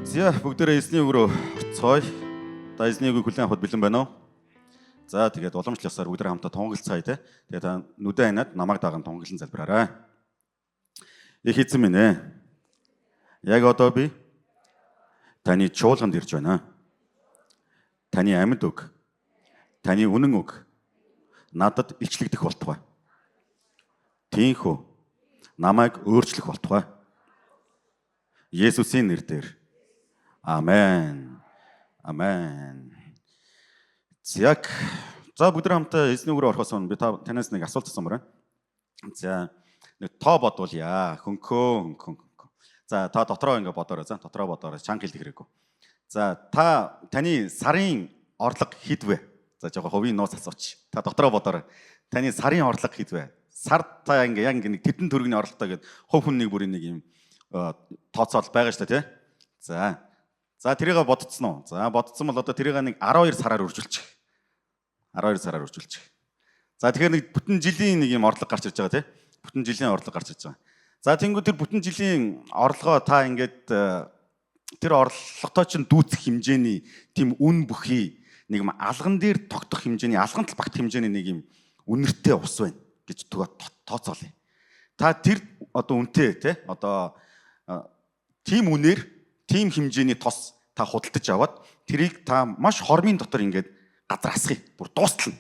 За бүгдээрээ эзний үг рүү орцгоё. Та эзний үгийг хүлээн авахд бэлэн байна уу? За тэгээд уламжлал ёсоор бүгдээрээ хамтаа тунгалцгаая те. Тэгээд та нүдэн ханаад намайг даган тунгалан залбираарай. Их эзэн минь ээ. Яг одоо би таны чуулганд ирж байна. Таны амьд үг, таны үнэн үг надад илчлэгдэх болтугай. Тийхүү намайг өөрчлөх болтугай. Есүсийн нэрээр. Амен. Амен. За бүгд хамтаа эзний үг рүү орохоос өмнө би танаас нэг асуулт асуумаар байна. За нэг тоо бодуулъя. Хөнхөө. За та дотроо ингэ бодоорой. За дотроо бодоорой. Чанга хэлэх хэрэггүй. За таны сарын орлого хэд вэ? За жоохон хувийн нууц асууч. Та дотроо бодоорой. Таны сарын орлого хэд вэ? Сард та ингэ яг ингэ нэг тэдэн төгрөгийн орлоготой гэдэг хувь хүн нэг бүрийн нэг юм тооцоол байгаа шүү дээ, тий? За тэрийг бодцсон уу? За бодцсон бол одоо тэрийг нэг 12 сараар үржүүлчих. 12 сараар үржүүлчих. За тэгэхээр нэг бүтэн жилийн нэг юм орлого гарч ирж байгаа, тий? Бүтэн жилийн орлого гарч ирж байгаа. За тэнгуү тэр бүтэн жилийн орлогоо та ингээд тэр орлоготой чинь дүүцэх хэмжээний тийм үн бүхий нэг юм алган дээр тогтох хэмжээний алган тал багт хэмжээний нэг юм үнэртэй ус байна гэж тооцоолъё. Та тэр одоо үнэтэй, тий? Одоо тийм үнээр тийм хэмжээний тос та худалдаж аваад тэрийг та маш хормын дотор ингээд газар асгая. Бүр дуустална.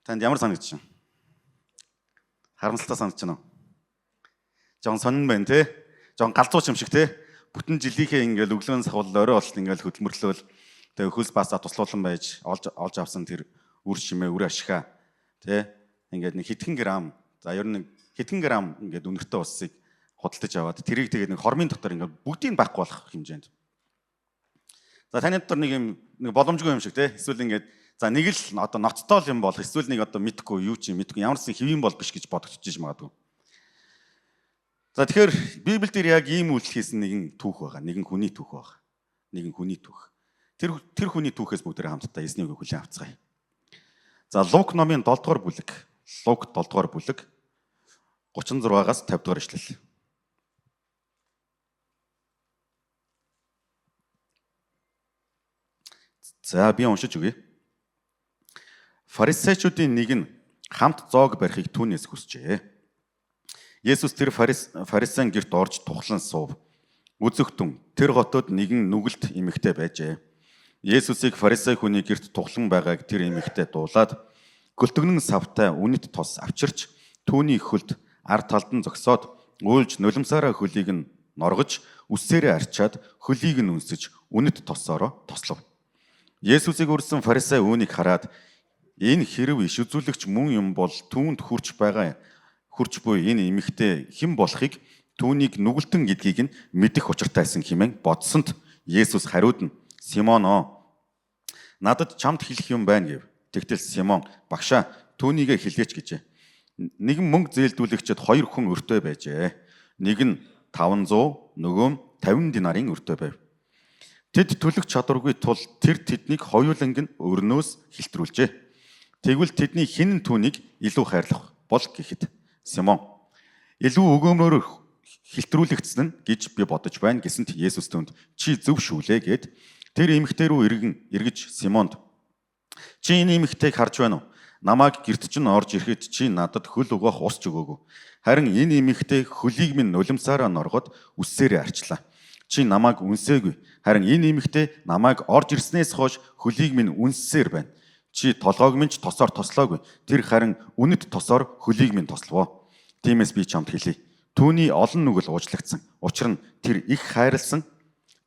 Танд ямар санагдаж байна? Харамсалтай санагдаж байна уу? Жон сонин байна те. Жон галзууч юм шиг те. Бүтэн жилийнхээ ингээд өглөөний сахвал орой болтол ингээд хөдөлмөрлөөл тэгээ өхөөс басаа туслуулан байж олж авсан тэр үр шимээ үр ашигаа те. Ингээд нэг хэдхэн грамм за ер нь нэг хэдхэн грамм ингээд үнэртэй усыг худалдаж аваад тэрийг тэгээд нэг хормын дотор ингээд бүгдийг байхгүй болох хэмжээнд. За таны дотор нэг юм нэг боломжгүй юм шиг те. Эсвэл ингээд за нэг л одоо ноцтой юм бол эсвэл нэг одоо мэдхгүй юу ч юм мэдхгүй ямар ч хэвэн бол биш гэж бодогдчихж магадгүй. За тэгэхээр Библиэлд яг ийм үйлдэл хийсэн нэгэн түүх байгаа. Нэгэн хүний түүх байгаа. Нэгэн хүний түүх. Тэр хүний түүхээс бүгдээ хамтдаа эзний үгийг хүлээн авцгаая. За Лук номын 7 дугаар бүлэг. Лук 7 дугаар бүлэг 36-аас 50 дугаар ишлэл. За би уншиж өгье. Фарисеучуудын нэг нь хамт зоог барихыг түүнээс хүсжээ. Есүс тэр фарисеан гэрт орж тухлан суув. Үзэгтэн тэр хотод нэгэн нүгэлт эмэгтэй байжээ. Есүсийг фарисей хүний гэрт тухлан байгааг тэр эмэгтэй дуулаад гөлтгөнэн савтай үнэт тос авчирч түүний хөлд ард талд нь зогсоод уйлж нулимсаараа хөлийг нь норгож үсээрээ арчаад хөлийг нь үнсэж үнэт тосоороо тослов. Есүсийг үрсэн фарисей үүнийг хараад энэ хэрв иш үзүүлэгч мөн юм бол түүнд хүрч буй энэ эмэгтэй хэн болохыг түүнийг нүгэлтэн гэдгийг нь мэдэх учиртайсан хэмээн бодсонд Есүс хариуд нь Симон надад чамд хэлэх юм байна гэв. Тэгтэл Симон багшаа түүнийгээ хэлгээч гэжээ. Нэгэн мөнгө зээлдүүлэгчэд 2 хүн өртөө байжээ. Нэг нь 500, нөгөө нь 50 динарын өртөө байв. Тэд төлөх чадваргүй тул тэр тэднийг хоёуланг нь өрнөөс хилтрүүлжээ. Тэгвэл тэдний хэн нь түүнийг илүү хайрлах бол гэхэд Симон илүү өгөөмрөөр хилтрүүлэгдсэн нь гэж би бодож байна гэсэнт Есүс түүнд чи зөв шүүлээ гэд тэр эмэгтэй рүү эргэж Симонд чи энэ эмэгтэйг харж байна уу? Намайг гэрт чинь орж ирэхэд чи надад хөл угаах усч өгөөгүй. Харин энэ эмэгтэй хөлийг минь нулимсаараа норгоод үсээрээ арчлаа. Чи намайг үнсээгүй. Харин энэ эмэгтэй намайг орж ирснээс хойш хөлийг минь үнссээр байна. Чи толгойг минь ч тосоор тослоогүй. Тэр харин үнэт тосоор хөлийг минь тословоо. Тиймээс би чамд хэлье. Түүний олон нүгэл уучлагдсан. Учир нь тэр их хайрлсан.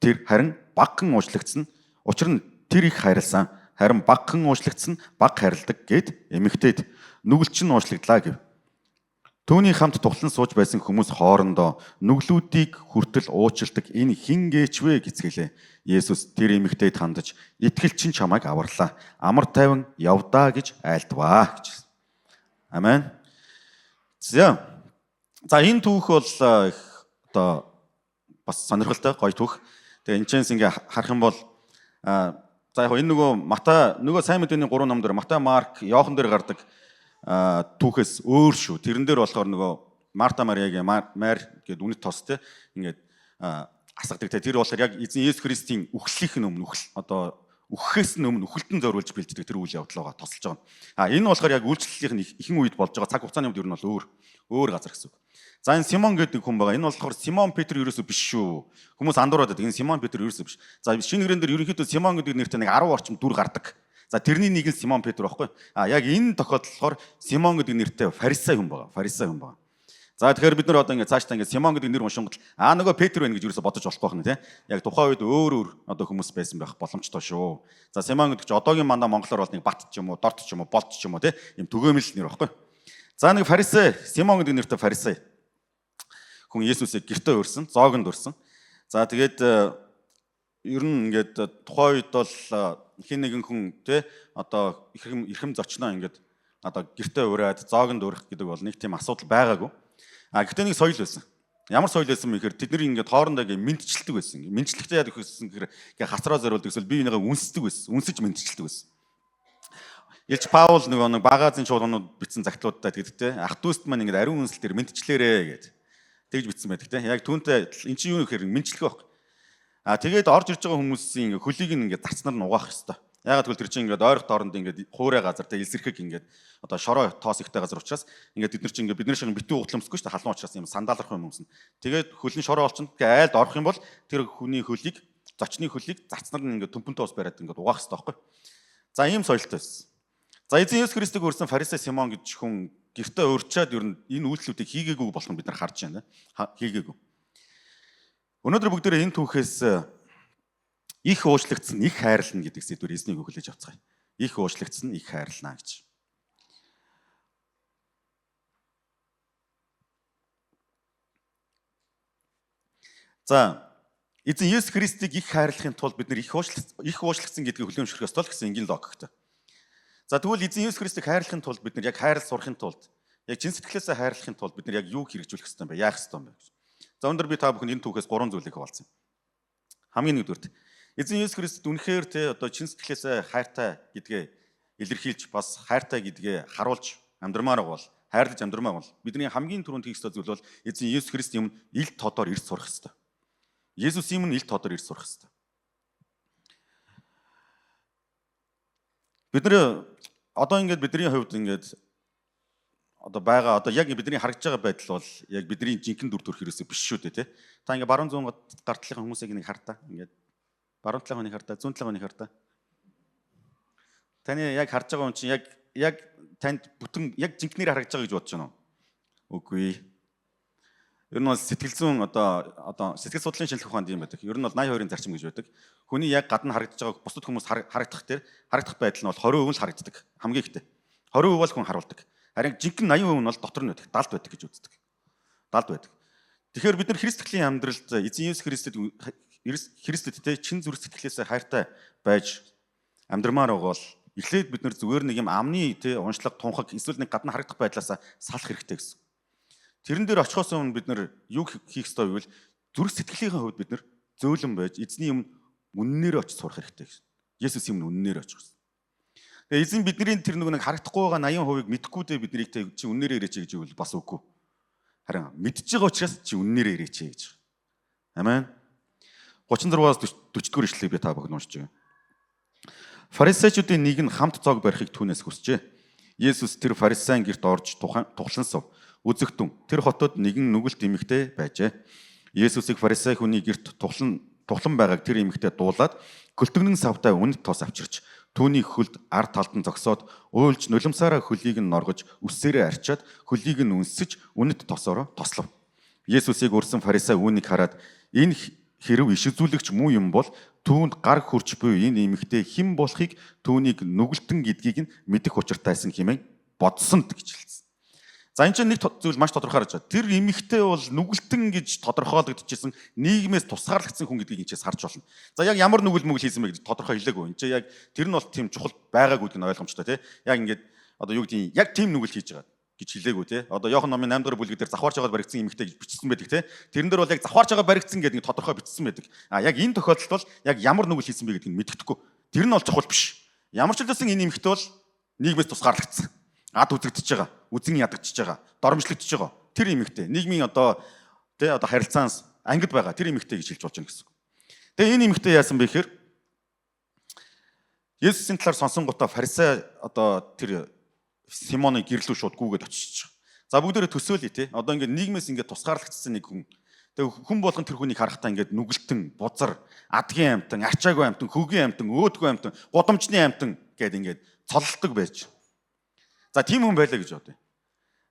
Тэр харин багхан уучлагдсан. Учир нь тэр их хайрлсан. Харин багхан уучлагдсан баг хайрладаг гэд эмэгтэйд нүгэлч нь уушлагдлаа гэв. Түүний хамт тухлан сууж байсан хүмүүс хоорондоо нүглүүдийг хүртэл уучилдаг энэ хин гээч вэ гэцгэлээ. Есүс тэр эмэгтэйд хандаж итгэл чинь чамайг аварлаа. Амар тайван явдаа гэж айлдваа гэж. Амен. За энэ түүх бол одоо бас сонирхолтой гоё түүх. Тэгээ энэчнээс ингээ харах юм бол за яг энэ нөгөө сайн мэдээний 3 ном дээр Матай, Марк, Иохан дээр гардаг түүхээс өөр шүү. Тэрэн дээр болохоор нөгөө Марта Мариагийн Мар гэдэг үнэт тос те ингээд асгадаг те. Тэр болохоор яг эзэн Есүс Христийн үхлийнх нь өмнө үхэхээс нь өмнө үхэлтэн зориулж бэлддэг тэр үйл явдал байгаа тосолж байгаа. Энэ болохоор яг үйлчлэлийн ихэнх үед болж байгаа цаг хугацааны үед ер нь бол өөр газар гэсэн үг. За энэ Симон гэдэг хүн байгаа. Энэ болохоор Симон Петр ерөөсөө биш шүү. Хүмүүс андуураад байдаг. Энэ Симон Петр ерөөсөө биш. За шинэ гэрэн дээр ерөнхийдөө Симон гэдэг нэртэй нэг 10 орчим дүр гардаг. За тэрний нэг нь Симон Петр байхгүй. Яг энэ тохиолдол болохоор Симон гэдэг нэртэй фарисей хүн байгаа. За тэгэхээр бид нар одоо ингээд цаашдаа ингээд Симон гэдэг нэр уншингод нөгөө Петр байна гэж юусоо бодож болохгүй байна те. Яг тухайн үед өөр одоо хүмүүс байсан байх боломжтой шүү. За Симон гэдэг чинь одоогийн мандаа монголоор бол нэг бат ч юм уу, дорт ч юм уу, болт ч юм уу те. Ийм түгээмэл нэр баггүй. За нэг фарисей, Симон гэдэг нэртэй фарисей. Хүн Есүсийг гэртээ өрсөн, зоогонд өрсөн. За тэгээд ер нь ингээд тухайн үед бол хин нэгэн хүн те одоо эрхэм зочноо ингээд одоо гэртээ ураад зоогонд өрөх гэдэг бол нэг тийм асуудал байгаагүй. Гэхдээ нэг соёл байсан. Ямар соёл байсан бэ гэхээр тэд нар ингээд хоорондоо ингээд мэдчилдэг байсан. Мэдчлэхдээ яадаг байсан гэхээр ингээд хацраа зориулдаг эсвэл бие бинийгаа үнсдэг байсан. Үнсэж мэдчилдэг байсан. Илч Паул нэг багаазын чуулганууд бичсэн загтлуудтай гэдэгтэй ах дүүст маань ингээд ариун үнсэл дээр мэдчлээрээ гэдэг. Тэгж бичсэн байдаг те. Яг түүнтэй эн чинь юу гэхээр мэдчлэх байхгүй. Тэгээд орж ирж байгаа хүмүүсийн хөлийг ингээд зарцнаар нь угаах хэвээр. Ягаад гэвэл тэр чинь ингээд ойрох дооронд ингээд хуурай газар те илсэрхэг ингээд одоо шороо тоос ихтэй газар учраас ингээд бид нар чинь ингээд бидний шиг битүү утламсгүй шүү дээ халуун учраас юм сандалрах юм юмсан. Тэгээд хөлн шороо олчинд айлд орох юм бол тэр хүний хөлийг зочны хөлийг зарцнаар нь ингээд төмпөнтэй ус бариад ингээд угаах хэрэгтэй байхгүй. За ийм соёлтой байсан. За эзэн Есүс Христийг өрсөн фарисей Симон гэж хүн гэртээ өрчөөд ер нь энэ үйлчлүүдийг хийгээгүй болох нь бид нар харж байна. Хийгээгүй. Өнөөдөр бүгдээрээ энэ түүхээс их уучлагдсан, их хайрлна гэдэг сэдвээр эзнийг хүлээж авцгаая. Их уучлагдсан, их хайрлна гэж. За эзэн Есүс Христийг их хайрлахын тулд бид нар их уучлагдсан гэдгийг хүлээмжлэх ёстой л гэсэн энгийн логиктой. За тэгвэл эзэн Есүс Христийг хайрлахын тулд бид нар яг хайрлал сурахын тулд яг чин сэтгэлээсээ хайрлахын тулд бид нар яг юу хэрэгжүүлэх ёстой юм бэ? Яах ёстой юм бэ? За өнөөдөр би та бүхэнд энэ түүхээс 3 зүйлийг хуваалцсан. Хамгийн нэгдүгээр эзэн Есүс Христ үнэхээр те одоо чин сэтгэлээсээ хайртай гэдгээ илэрхийлж бас хайртай гэдгээ харуулж амьдрмаар бол хайрлаж амьдрмаар бол бидний хамгийн түрүүнд хийх ёстой зүйл бол эзэн Есүс Христ юм ил тодор ирж сурах ёстой. Есүс юм ил тодор ирж сурах ёстой. Бид нэр одоо ингээд бидний хувьд ингээд одоо байгаа одоо яг бидний харагдж байгаа байдал бол яг бидний жинхэнэ дүр төрх хэрэгсээ биш шүү дээ тий. Та ингээд баруун зүүн гартлын хүмүүсийг нэг хартаа ингээд баруун талын хүнийг хартаа, зүүн талын хүнийг хартаа. Таны яг харж байгаа хүн чинь яг танд бүтэн яг жинхнээр харагдж байгаа гэж бодож байна уу? Үгүй. Ер нь бол сэтгэл зүйн одоо сэтгэл судлалын шинжилгээ ухаанд юм байдаг. Ер нь бол 82-ын зарчим гэж байдаг. Хүний яг гадна харагдж байгааг бусдад хүмүүс харагдах байдал нь бол 20% л харагддаг. Хамгийн ихтэй. 20% бол хүн харуулдаг. Харин жинхэнэ 80% нь бол дотор нь байдаг. 70 байдаг гэж үздэг. 70 байдаг. Тэгэхээр бид нар христийн амьдралд эзэн Есүс Христэд те чин зүрх сэтгэлээсээ хайртай байж амьдрмаар байгаа бол эхлээд бид нар зүгээр нэг юм амны те уншлага тунхаг эсвэл нэг гадна харагдах байдлаасаа салах хэрэгтэй гэсэн. Тэрэн дээр очихоос өмнө бид нар юу хийх ёстой вэ гэвэл зүрх сэтгэлийнхээ хувьд бид нар зөөлөн байж эзний юм үннээр очиж сурах хэрэгтэй гэсэн. Есүс юм үннээр очих гэсэн. Тэгээ эзэн бидний тэр нэг харагдахгүй байгаа 80% мэдхгүй дээ биднийг те чи үннээр ирээч гэж ивэл бас үгүй. Харин мэдж байгаа учраас чи үннээр ирээч гэж. Амен. 36-аас 40-р ишлэгийг би та бүхэнд уншиж байгаа. Фарисеучдын нэг нь хамт цог барихыг түүнээс хүсжээ. Есүс тэр фарисеийн гэрт орж тухлан сув. Үзэгтэн тэр хотод нэгэн нүгэлт эмэгтэй байжээ. Есүсийг фарисей хүний гэрт тухлан байгааг тэр эмэгтэй дуулаад гөлтгөнэн савтай үнэт тоос авчирч түүний хөлд ард талд нь зогсоод уйлж нулимсаараа хөлийг нь норгож үсээрээ арчаад хөлийг нь үнсэж үнэт тосоороо тослов. Есүсийг өрсөн фарисей үүнийг хараад энэ хэрв иш үзүүлэгч муу юм бол түүнд гар хурч буй энэ эмэгтэй хэн болохыг түүнийг нүгэлтэн гэдгийг нь мэдэх учиртайсан хэмээн бодсонд гэж хэлсэн. За энэ чинь нэг зүйл маш тодорхой харж байгаа. Тэр эмэгтэй бол нүгэлтэн гэж тодорхойлогдчихсэн нийгмээс тусгаарлагдсан хүн гэдгийг энэчээс харж болно. За яг ямар нүгэл хийсэн бэ гэж тодорхой хэлээгүй. Энд чинь яг тэр нь бол тийм чухал байгаагүй гэдэг нь ойлгомжтой тий. Яг ингээд одоо юу гэдгийг яг тийм нүгэл хийж байгаа гэж хэлээгүй тий. Одоо Иохан номын 8 дугаар бүлэг дээр завхаарч байгаа баригдсан эмэгтэй гэж бичсэн байдаг тий. Тэрэн дээр бол яг завхаарч байгаа баригдсан гэдэг нь тодорхой бичсэн байдаг. Яг энэ тохиолдолд бол яг ямар нүгэл хийсэн бэ гэдгийг мэддэхгүй. Тэр нь бол чухал биш. Ямар ч хэлсэн энэ эмэгтэй бол нийгмээс тусгаарлагдсан. Ад үзэгдэж байгаа, үзэн ядагдчихж байгаа, доромжлогдож байгаа. Тэр эмэгтэй нийгмийн одоо харилцаанаас ангид байгаа тэр эмэгтэй гэж хэлж болж байна гэсэн. Тэгээ энэ эмэгтэй яасан бэ гэхээр Есүсийн талаар сонсонгуудаа фарисей тэр Симоныг гэрлүү шууд гүгээд очиж байгаа. За бүгдээрээ төсөөлье те. Одоо ингээд нийгмээс ингээд тусгаарлагдсан нэг хүн. Тэгээ хүн болгон тэр хүнийг харахтаа ингээд нүгэлтэн, бузар, адгийн амтан, арчаагүй амтан, хөгийн амтан, өөдгөө амтан, гудамжны амтан гэд ингээд цололдог байж. За тийм хүн байлаа гэж бодъё.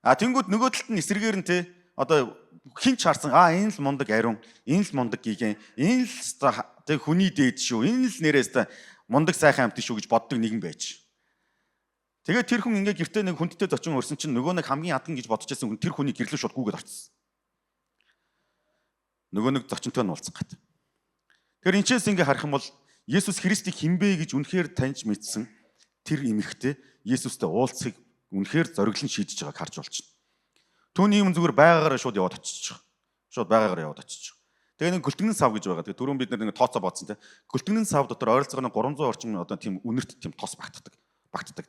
Тэнгүүд нөгөө талд нь эсрэгээр нь те одоо хинч харсан энэ л мундаг ариун, энэ л мундаг гигэн, энэ л тэг хүний дээд шүү, энэ л нэрээс та мундаг сайхан амт шүү гэж боддог нэгэн байж. Тэгээд тэр хүн ингээ гэртээ нэг хүндтэй зочин өрсөн чинь нөгөө нэг хамгийн адган гэж бодож байсан хүн тэр хүний гэрлөө шууд гүгээд орцсон. Нөгөө нэг зочинтой нь уулзах гэдэг. Тэгэхээр энэчээс ингээ харах юм бол Есүс Христийг хинбэ гэж үнэхээр таньж мэдсэн тэр эмэгтэй Есүстэй уулзахыг үнэхээр зориглон шийдэж байгааг харж болж байна. Түүний юм зүгээр байгаагаараа шууд яваад очиж байгаа. Шууд байгаагаараа яваад очиж байгаа. Тэгээ нэг гөлтгөнэн сав гэж байгаа. Тэгээ түрүүн бид нэг тооцоо бодсон те. Гөлтгөнэн сав дотор ойролцоогоор 300 орчим одоо тийм үнэрт тийм тос багтдаг.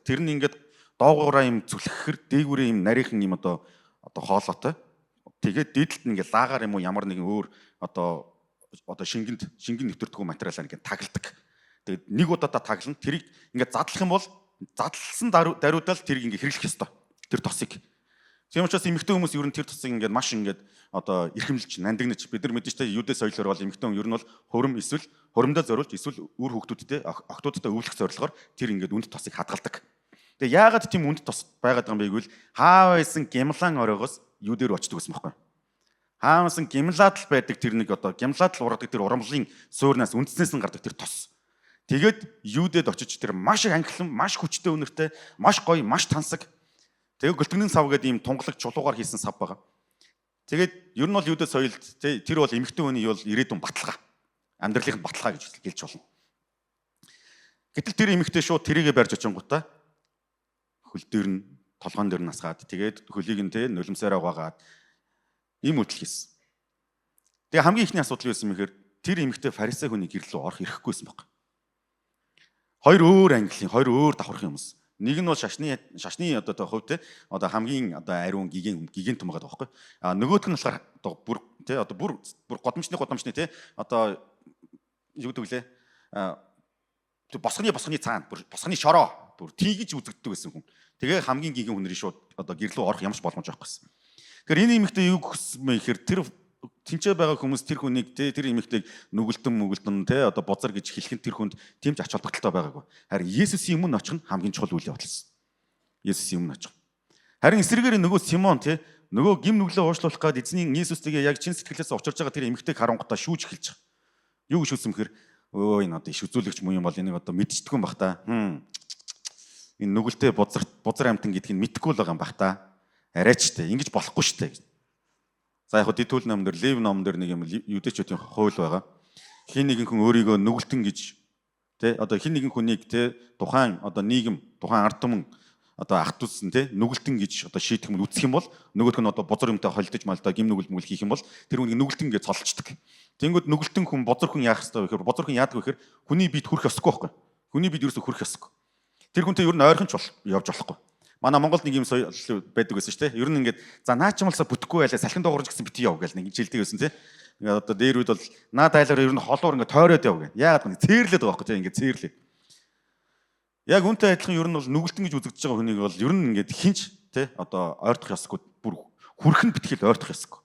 Тэр нь ингээд доогоороо юм зүлхэхэр дээгүүрээ юм нарийнхан юм одоо хоолойтой. Тэгээд дээдлэлт нь ингээд лагаар юм уу ямар нэгэн өөр одоо шингэн нэвтэрдэггүй материалаар ингээд тагладаг. Тэгээд нэг удаадаа таглана. Тэрийг ингээд задлах юм бол задлсан даруйдаал тэрийг ингээд хэрэглэх ёстой. Тэр тосыг. Тийм учраас эмэгтэй хүмүүс ер нь тэр тусыг ингээд маш ингээд одоо эрхэмлж нандинаж бид нар мэдээж тэ юудэ соёлоор бол эмэгтэй хүн ер нь бол хурим эсвэл хуримдаа зориулж эсвэл үр хөвгтүүдтэй охтуудтай өвлөх зорилгоор тэр ингээд үнд тосыг хадгалдаг. Тэгээ яагаад тийм үнд тос байгаад байгаа юм бэ гэвэл хаав байсан гямлан оройгоос юу дээр очдөг гэсэн байхгүй. Хаавсан гямлаад л байдаг тэр нэг одоо гямлаад л ургадаг тэр урамлын суурнаас үндснээс нь гардаг тэр тос. Тэгээд юудэд очиж тэр маш их ангилан, маш хүчтэй үнэртэй, маш гоё, маш тансаг. Тэгээ гөлтгөнэн сав гэдэг ийм тунгалаг чулуугаар хийсэн сав байгаа. Тэгээд ер нь бол юудэд соёлд тэр бол эмэгтэй хүний бол ирээдүйн баталгаа. Амьдралын баталгаа гэж хэлж болно. Гэтэл тэр эмэгтэй шууд тэрийгэ барьж очингуудаа хөл дээр нь толгоон дээр нь насгаад тэгээд хөлийг нь нулимсаараа угаагаад ийм үйлдэл хийсэн. Тэгээ хамгийн ихний асуудал юу байсан мэхээр тэр эмэгтэй фарисей хүний гэрлөө орох эрхгүйсэн баг. Хоёр өөр англи, хоёр өөр давхархын хүмүүс. Нэг нь бол шашны одоо хувьд одоо хамгийн одоо ариун гиген том байгаа байхгүй. Нөгөөх нь болохоор одоо бүр годамжны одоо юу гэдэг лээ. Босгоны цаана босгоны шороо бүр тийгэж үзэгддэг байсан хүн. Тэгээ хамгийн гиген хүнрийн шууд одоо гэрлөө орох ямарч боломж байхгүй. Тэгэхээр энэ эмэгтэй юу гэсэн бэ гэхээр тэр тэнцээ байгаа хүмүүс тэр хүнийг тэр эмэгтэйг нүгэлтэн одоо бозар гэж хэлэхэд тэр хүнд тийм ч ач холбогдолтой байгаагүй. Харин Есүсийн өмнө очих нь хамгийн чухал үйл явдал. Есүсийн өмнө очих. Харин эсрэгээр нөгөө Симон нөгөө гим нүглээ уушлуулах гээд эзний Есүстэйгээ яг чин сэтгэлээс учирж байгаа тэр эмэгтэйг харангуйтаа шүүж эхэлж байгаа. Юу гэж шүүсэн бэхээр өө энэ одоо иш үзүүлэгч муу юм бол энийг одоо мэдчихдэг юм бах та. Энэ нүгэлтэй бузар амтан гэдгийг мэдхгүй л байгаа юм бах та. Арайч тэ ингэж болохгүй штэ. За яг хөө дэтүүл номдэр Лев номдэр нэг юм юдэчүүдийн хууль байгаа. Хин нэгэн хүн өөрийгөө нүгэлтэн гэж одоо хин нэгэн хүнийг тухайн одоо нийгэм, тухайн ард түмэн одоо ах дүүс нь нүгэлтэн гэж одоо шийдэх юм үсэх юм бол нөгөөх нь одоо бузар юмтай холдож малдаа гим нүгэл хийх юм бол тэр хүнийг нүгэлтэн гэж цолчдөг. Тэнгүүд нүгэлтэн хүн бузар хүн яах ёстой вэ гэхээр бузар хүн яадаг вэ гэхээр хүний биед хүрэх ёсгүй байхгүй. Хүний биед ерөөсө хүрэх ёсгүй. Тэр хүнтэй ер нь ойрхон ч явж болохгүй. Манай Монголд нэг юм соёл байдаг гэсэн шүү дээ. Ер нь ингээд за наа чималсаа бүтэхгүй байлаа салхин доогорж гэсэн бити яв гэж нэг жилдэг байсан тийм. Ингээд одоо дээр үед бол наа дайлаар ер нь холоор ингээд тойроод яв гэх. Яагаад гэвэл цээрлээд байгаа байхгүй тийм ингээд цээрлээ. Яг үнтэй адилхан ер нь бол нүгэлтэн гэж үзэгдэж байгаа хүнийг бол ер нь ингээд хинч одоо ойртох ёсгүй бүр хүрхэн битгэл ойртох ёсгүй.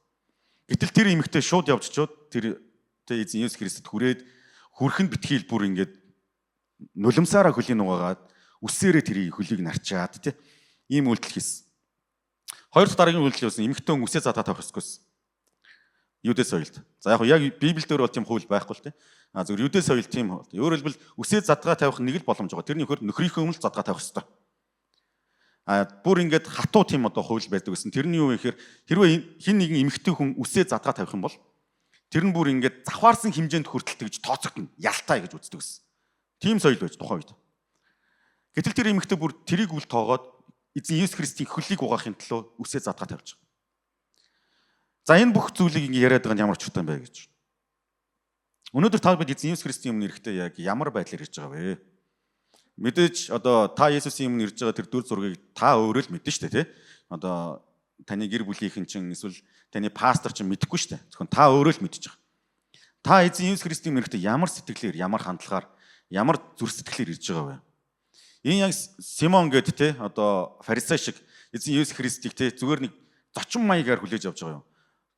Гэтэл тэр эмэгтэй шууд явж чууд тэр эзэн Есүс Христэд хүрээд хүрхэн битгэл бүр ингээд нулимсаараа хөлийн угаагаад үсээрээ тэрийг хөлийг нарчаад тийм ийм үйлдэл хийсэн. Хоёр дахь дараагийн үйлдэл байсан эмэгтэй хүн үсээ задаа тавих ёсгүйсэн. Юудэ соёлд. За яг Библиэлд өөр бол тийм хууль байхгүй л тийм. Зөвхөн юудэ соёл тийм хууль. Өөрөөр хэлбэл үсээ задгаа тавих нэг л боломж байгаа. Тэрний хөр нөхрийнхөө өмнө л задгаа тавих ёстой. Бүр ингээд хатуу тийм одоо хууль байдаг гэсэн. Тэрний юу вэ гэхээр хэрвээ хин нэгэн эмэгтэй хүн үсээ задгаа тавих юм бол тэр нь бүр ингээд завхаарсан хэмжээнд хүртэл тэгж тооцогдно. Ялтай гэж үздэг гэсэн. Тийм соёл байж тухайн үед. Гэтэл тэр эмэгтэй бүр тэрийг үл тоогоод эзэн Есүс Христийн хөлийг угаахын төлөө үсээ задгаа тавьж байгаа. За энэ бүх зүйлийг ингэ яриад байгаа нь ямар ч утгатай юм бэ гэж. Өнөөдөр та бид эзэн Есүс Христийн өмнө ирэхдээ яг ямар байдлаар ирж байгаа вэ? Мэдээж одоо та Есүсийн өмнө ирж байгаа тэр дүр зургийг та өөрөө л мэднэ шүү дээ, тий? Одоо таны гэр бүлийнхэн чинь эсвэл таны пастор чинь мэдэхгүй шүү дээ. Зөвхөн та өөрөө л мэдчихэж байгаа. Та эзэн Есүс Христийн нэрээр ямар сэтгэлээр, ямар хандлагаар, ямар зүрх сэтгэлээр ирж байгаа вэ? Энэ яг Симон гэдэг те одоо фарисей шиг эзэн Есүс Христийг те зүгээр нэг зочин маягаар хүлээж авч байгаа юм.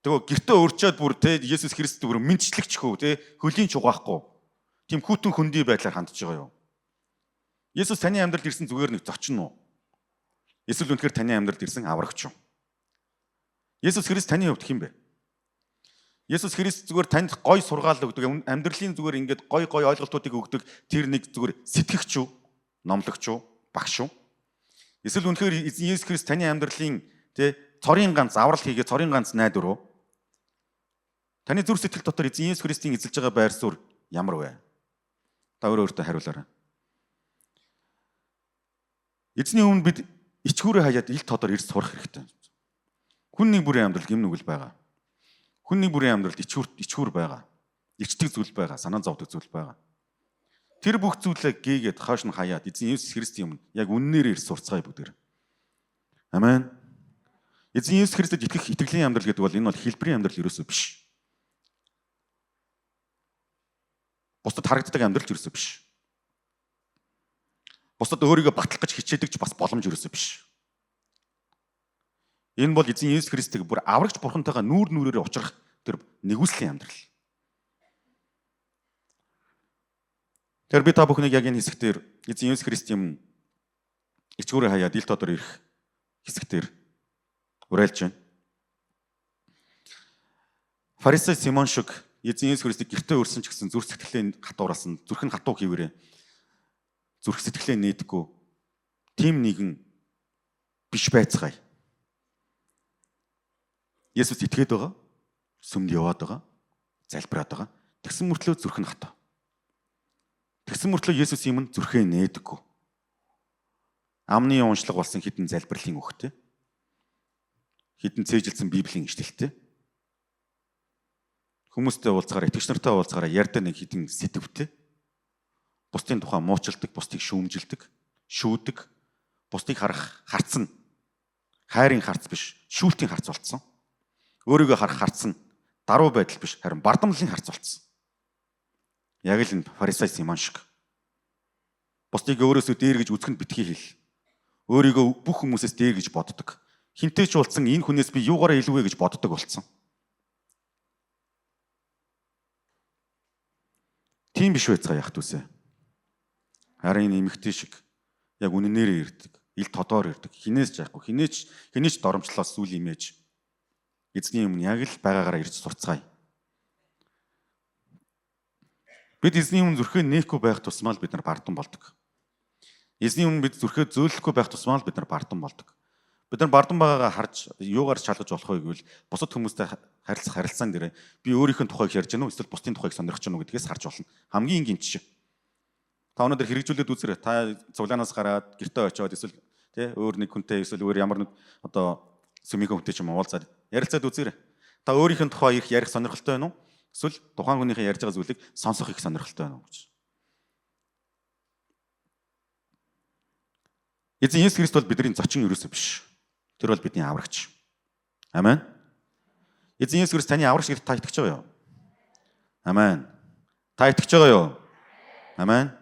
Тэгээ гэртээ урчаад бүр те Есүс Христийг бүр мэдчлэгчхүү те хөлийн чугаахгүй. Тийм хүүтэн хөндөй байдлаар хандж байгаа юм. Есүс таны амьдралд ирсэн зүгээр нэг зочин уу? Эсвэл үнэхээр таны амьдралд ирсэн аврагч юу? Есүс Христ таны хувьд хэн бэ? Есүс Христ зүгээр танд гой сургаал өгдөг, амьдралын зүгээр ингээд гой ойлголтуудыг өгдөг тэр нэг зүгээр сэтгэгч юу? Номлогч юу? Багш юу? Эсвэл үнэхээр эзэн Есүс Христ таны амьдралын тэ цорын ганц аврал хийгээ цорын ганц найдвар уу? Таны зүрх сэтгэл дотор эзэн Есүс Христийн эзэлж байгаа байр суурь ямар вэ? Та өөртөө хариулаарай. Эзний өмнө бид ичгүүрээ хаяад ил тодор ирж сурах хэрэгтэй. Хүн нэг бүрийн амьдрал гим нүгэл байгаа. Хүн нэг бүрийн амьдралд ичгүүр байгаа. Ичдэг зүйл байгаа, санаа зовдөг зүйл байгаа. Тэр бүх зүйлээ гээгээд хойш нь хаяад эзэн Есүс Христийн өмнө яг үннээр ирж сурцгаая бүгдээр. Амен. Эзэн Есүс Христэд итгэх итгэлийн амьдрал гэдэг бол энэ бол хэлбэрийн амьдрал ерөөсөө биш. Бусдад харагддаг амьдрал ч ерөөсөө биш. Бусдад өөрийгөө батлах гэж хичээдэг ч бас боломж ерөөсөө биш. Энэ бол эзэн Есүс Христийг бүр аврагч бурхантайгаа нүүр нүрээрээ уулзах тэр нэгүслийн амьдрал. Тэр би та бүхнийг яг энэ хэсэгтэр эзэн Есүс Христийн ичгүүрээ хаяад ил тодор ирэх хэсэгтэр уриалж байна. Фарисей Симон шиг эзэн Есүс Христийг гэртээ өрсөн ч гэсэн зүрх сэтгэлээ хатууруулсан, зүрх нь хатуу хийвэрээ. Зүрх сэтгэлээ нээдэггүй. Тим нэгэн биш байцгаая. Есүс итгээд байгаа. Сүмд яваад байгаа. Залбираад байгаа. Тэгсэн мөртлөө зүрх нь хатаа. Тэгсэн мөртлөө Есүс юм зүрхээ нээдэггүй. Амны уншлаг болсон хідэн залбирлын өгтөө. Хідэн цээжилсэн Библийн ишлэлтэй. Хүмүүстэй уулзгаараа, итгэгч нартай уулзгаараа ярьдаа нэг хідэн сэтвтэй. Бусдын тухай муучилдаг, бусдыг шүүмжилдэг, шүүдэг, бусдыг харах харц нь хайрын харц биш, шүүлтийн харц болцсон. Өөрийгөө харах харц нь даруй байдал биш, харин бардамлын харц болцсон. Яг л энэ фарисей Симон шиг. Бусдыг өөрөөсөө дээр гэж үзэхэд битгий хэл. Өөрийгөө бүх хүмүүсээс дээр гэж боддог. Хинтэй ч уулзсан энэ хүнээс би юугаараа илүү вэ гэж боддог болсон. Тийм биш байцгаа яах түсэ. Харин энэ эмэгтэй шиг яг үнэнээрээ ирдэг, ил тодоор ирдэг. Хинээс ч яахгүй, хинээч доромжлоос зүйл имэж. Эзний өмнө яг л байгаагаараа ирж сурцгаая. Бид эзний өмнө зүрхээ нээхгүй байх тусмаа л бид нар бардам болдог. Эзний өмнө бид зүрхээ зөөлөхгүй байх тусмаа л бид нар бардам болдог. Бид нар бардам байгаагаа харж юугаар шалгаж болох вэ гэвэл бусад хүмүүстэй харилцаан дээр би өөрийнхөө тухайг ярьж гэнэ үү эсвэл бусдын тухайг сонирхож гэнэ үү гэдгээс харж болно. Хамгийн энгийн жишээ. Та өнөөдөр хэрэгжүүлээд үзээрэй. Та цуглаанаас гараад гэртээ очиод эсвэл тий өөр нэг хүнтэй эсвэл өөр ямар нэг одоо сүмийн хүнтэй ч юм уулзаад ярилцаад үзээрэй. Та өөрийнхөө тухай их ярих сонирхолтой байна уу? Эсвэл тухайн хүнийхээ ярьж байгаа зүйлийг сонсох их сонирхолтой байна уу гэж. Эзэн Есүс Христ бол бидний зочин ерөөсөө биш. Тэр бол бидний аврагч. Амен. Эзэн Есүс Христ таны аврагч гэдэгт та итгэж байгаа юу? Амен. Та итгэж байгаа юу? Амен.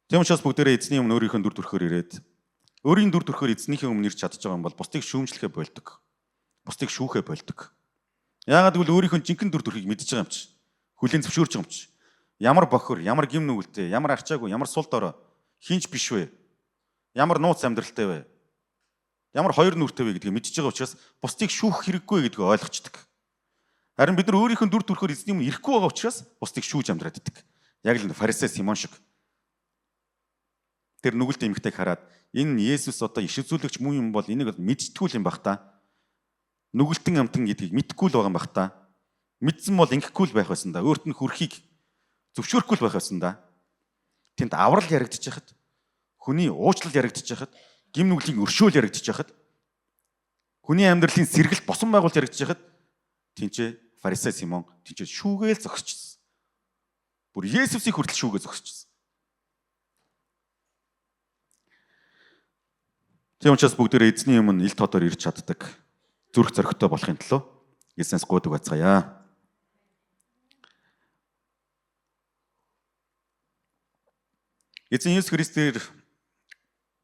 Тийм учраас бүгдээрээ эзний өмнө өөрийнхөө дүр төрхөөр ирээд өөрийн дүр төрхөөр эзнийхээ өмнө ирж чадж байгаа юм бол бусдыг шүүмжлэхэ болдог. Бусдыг шүүхэ болдог. Яагаад гэвэл өөрийнхөө жинхэнэ дүр төрхийг мэдж байгаа юм чи. Хүлээн зөвшөөрч байгаа юм чи. Ямар бохор, ямар гим нүгэлтэй, ямар арчаагүй, ямар сул дорой хинч биш вэ? Ямар нууц амьдралтай вэ? Ямар хоёр нүртэй вэ гэдгийг мэдж байгаа учраас бусдыг шүүх хэрэггүй гэдгийг ойлгочдөг. Харин бид нар өөрийнхөө дүр төрхөөр эзний өмнө ирэхгүй байгаа учраас бусдыг шүүж амьдраад идэг. Яг л фарисей Симон шиг. Тэр нүгэлт эмэгтэйг хараад энэ Есүс одоо иш үзүүлэгч муу юм бол энийг мэдтгүүл юм бах та. Нүгэлтэн амтан гэдгийг мэдхгүй л байгаа юм бах та. Мэдсэн бол ингэхгүй л байх байсан да. Өөрт нь хүрхийг зөвшөөрөхгүй л байх байсан да. Тэнд аврал яригдчих хахад, хүний уучлал яригдчих хахад, гим нүглийн өршөөл яригдчих хахад, хүний амьдралын сэргэлт босон байгуулалт яригдчих хахад тэнцээ фарисей Симон тэнцээ шүүгээл зогсчихсон. Бүр Есүсийг хүртэл шүүгээ зогсчихсон. Тийм учраас бүгдээрээ эзний өмнө ил тодор ирж чаддаг зүрх зоригтой болохын тулд эзнээс гуйдаг байцгаая. Эзэн Есүс Христээр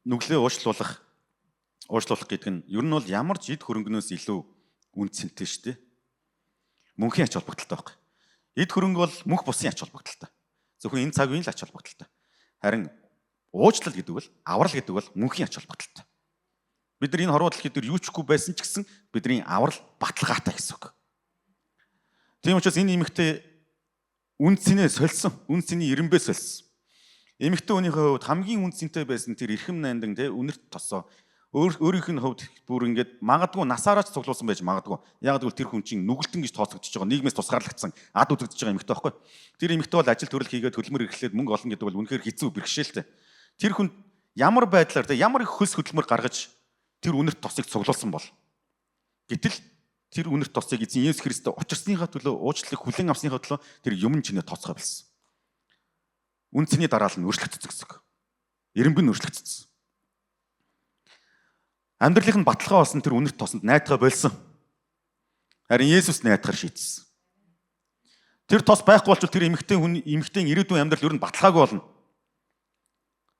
нүглээ уушлуулах гэдэг нь ер нь бол ямар ч эд хөрөнгнөөс илүү үнд цэнтэй шүү дээ. Мөнхийн ач холбогдолтой байхгүй. Эд хөрөнгө бол мөнх бусын ач холбогдолтой. Зөвхөн энэ цаг үеийн л ач холбогдолтой. Харин уучлал гэдэг бол аврал гэдэг бол мөнхийн ач холбогдолтой. Бид нар энэ хорвоодлол гэдэг юу ч үгүй байсан ч гэсэн бидний аврал баталгаатай гэсэн үг. Тийм учраас энэ эмэгтэй үнд цэнээ сольсон, үнд цэний ирэмбээ сольсон. Эмэгтэй хүнийхээ хувьд хамгийн үнд цэнтэй байсан тэр эрхэм найдан үнэрт тосоо өөрийнх нь хувьд бүр ингээд магадгүй насаараа ч цуглуулсан байж магадгүй. Яг гэвэл тэр хүн чинь нүгэлтэн гэж тооцогдож байгаа, нийгмээс тусгаарлагдсан, ад үзэгдэж байгаа эмэгтэй байхгүй. Тэр эмэгтэй бол ажил төрөл хийгээд хөдөлмөр эрхлээд мөнгө олно гэдэг бол үнэхээр хэцүү бэрхшээлтэй. Тэр хүн ямар байдлаар ямар их хөлс хөдөлмөр гаргаж тэр үнэрт тосыг цуглуулсан бол. Гэтэл тэр үнэрт тосыг эзэн Есүс Христос учирсныхаа төлөө уучлалыг хүлээн авсныхаа төлөө тэр юм чинээ тооцгоо билсэн. Үнцний дараал нь өөрчлөгдсөн гэсэн. Ирэмбэн нь өөрчлөгдсөн. Амьдралын баталгаа болсон тэр үнэрт тосонд найдахаа болсон. Харин Есүс найдахаар шийдсэн. Тэр тос байхгүй болчвол тэр эмэгтэй ирээдүйн амьдрал ер нь баталгаагүй болно.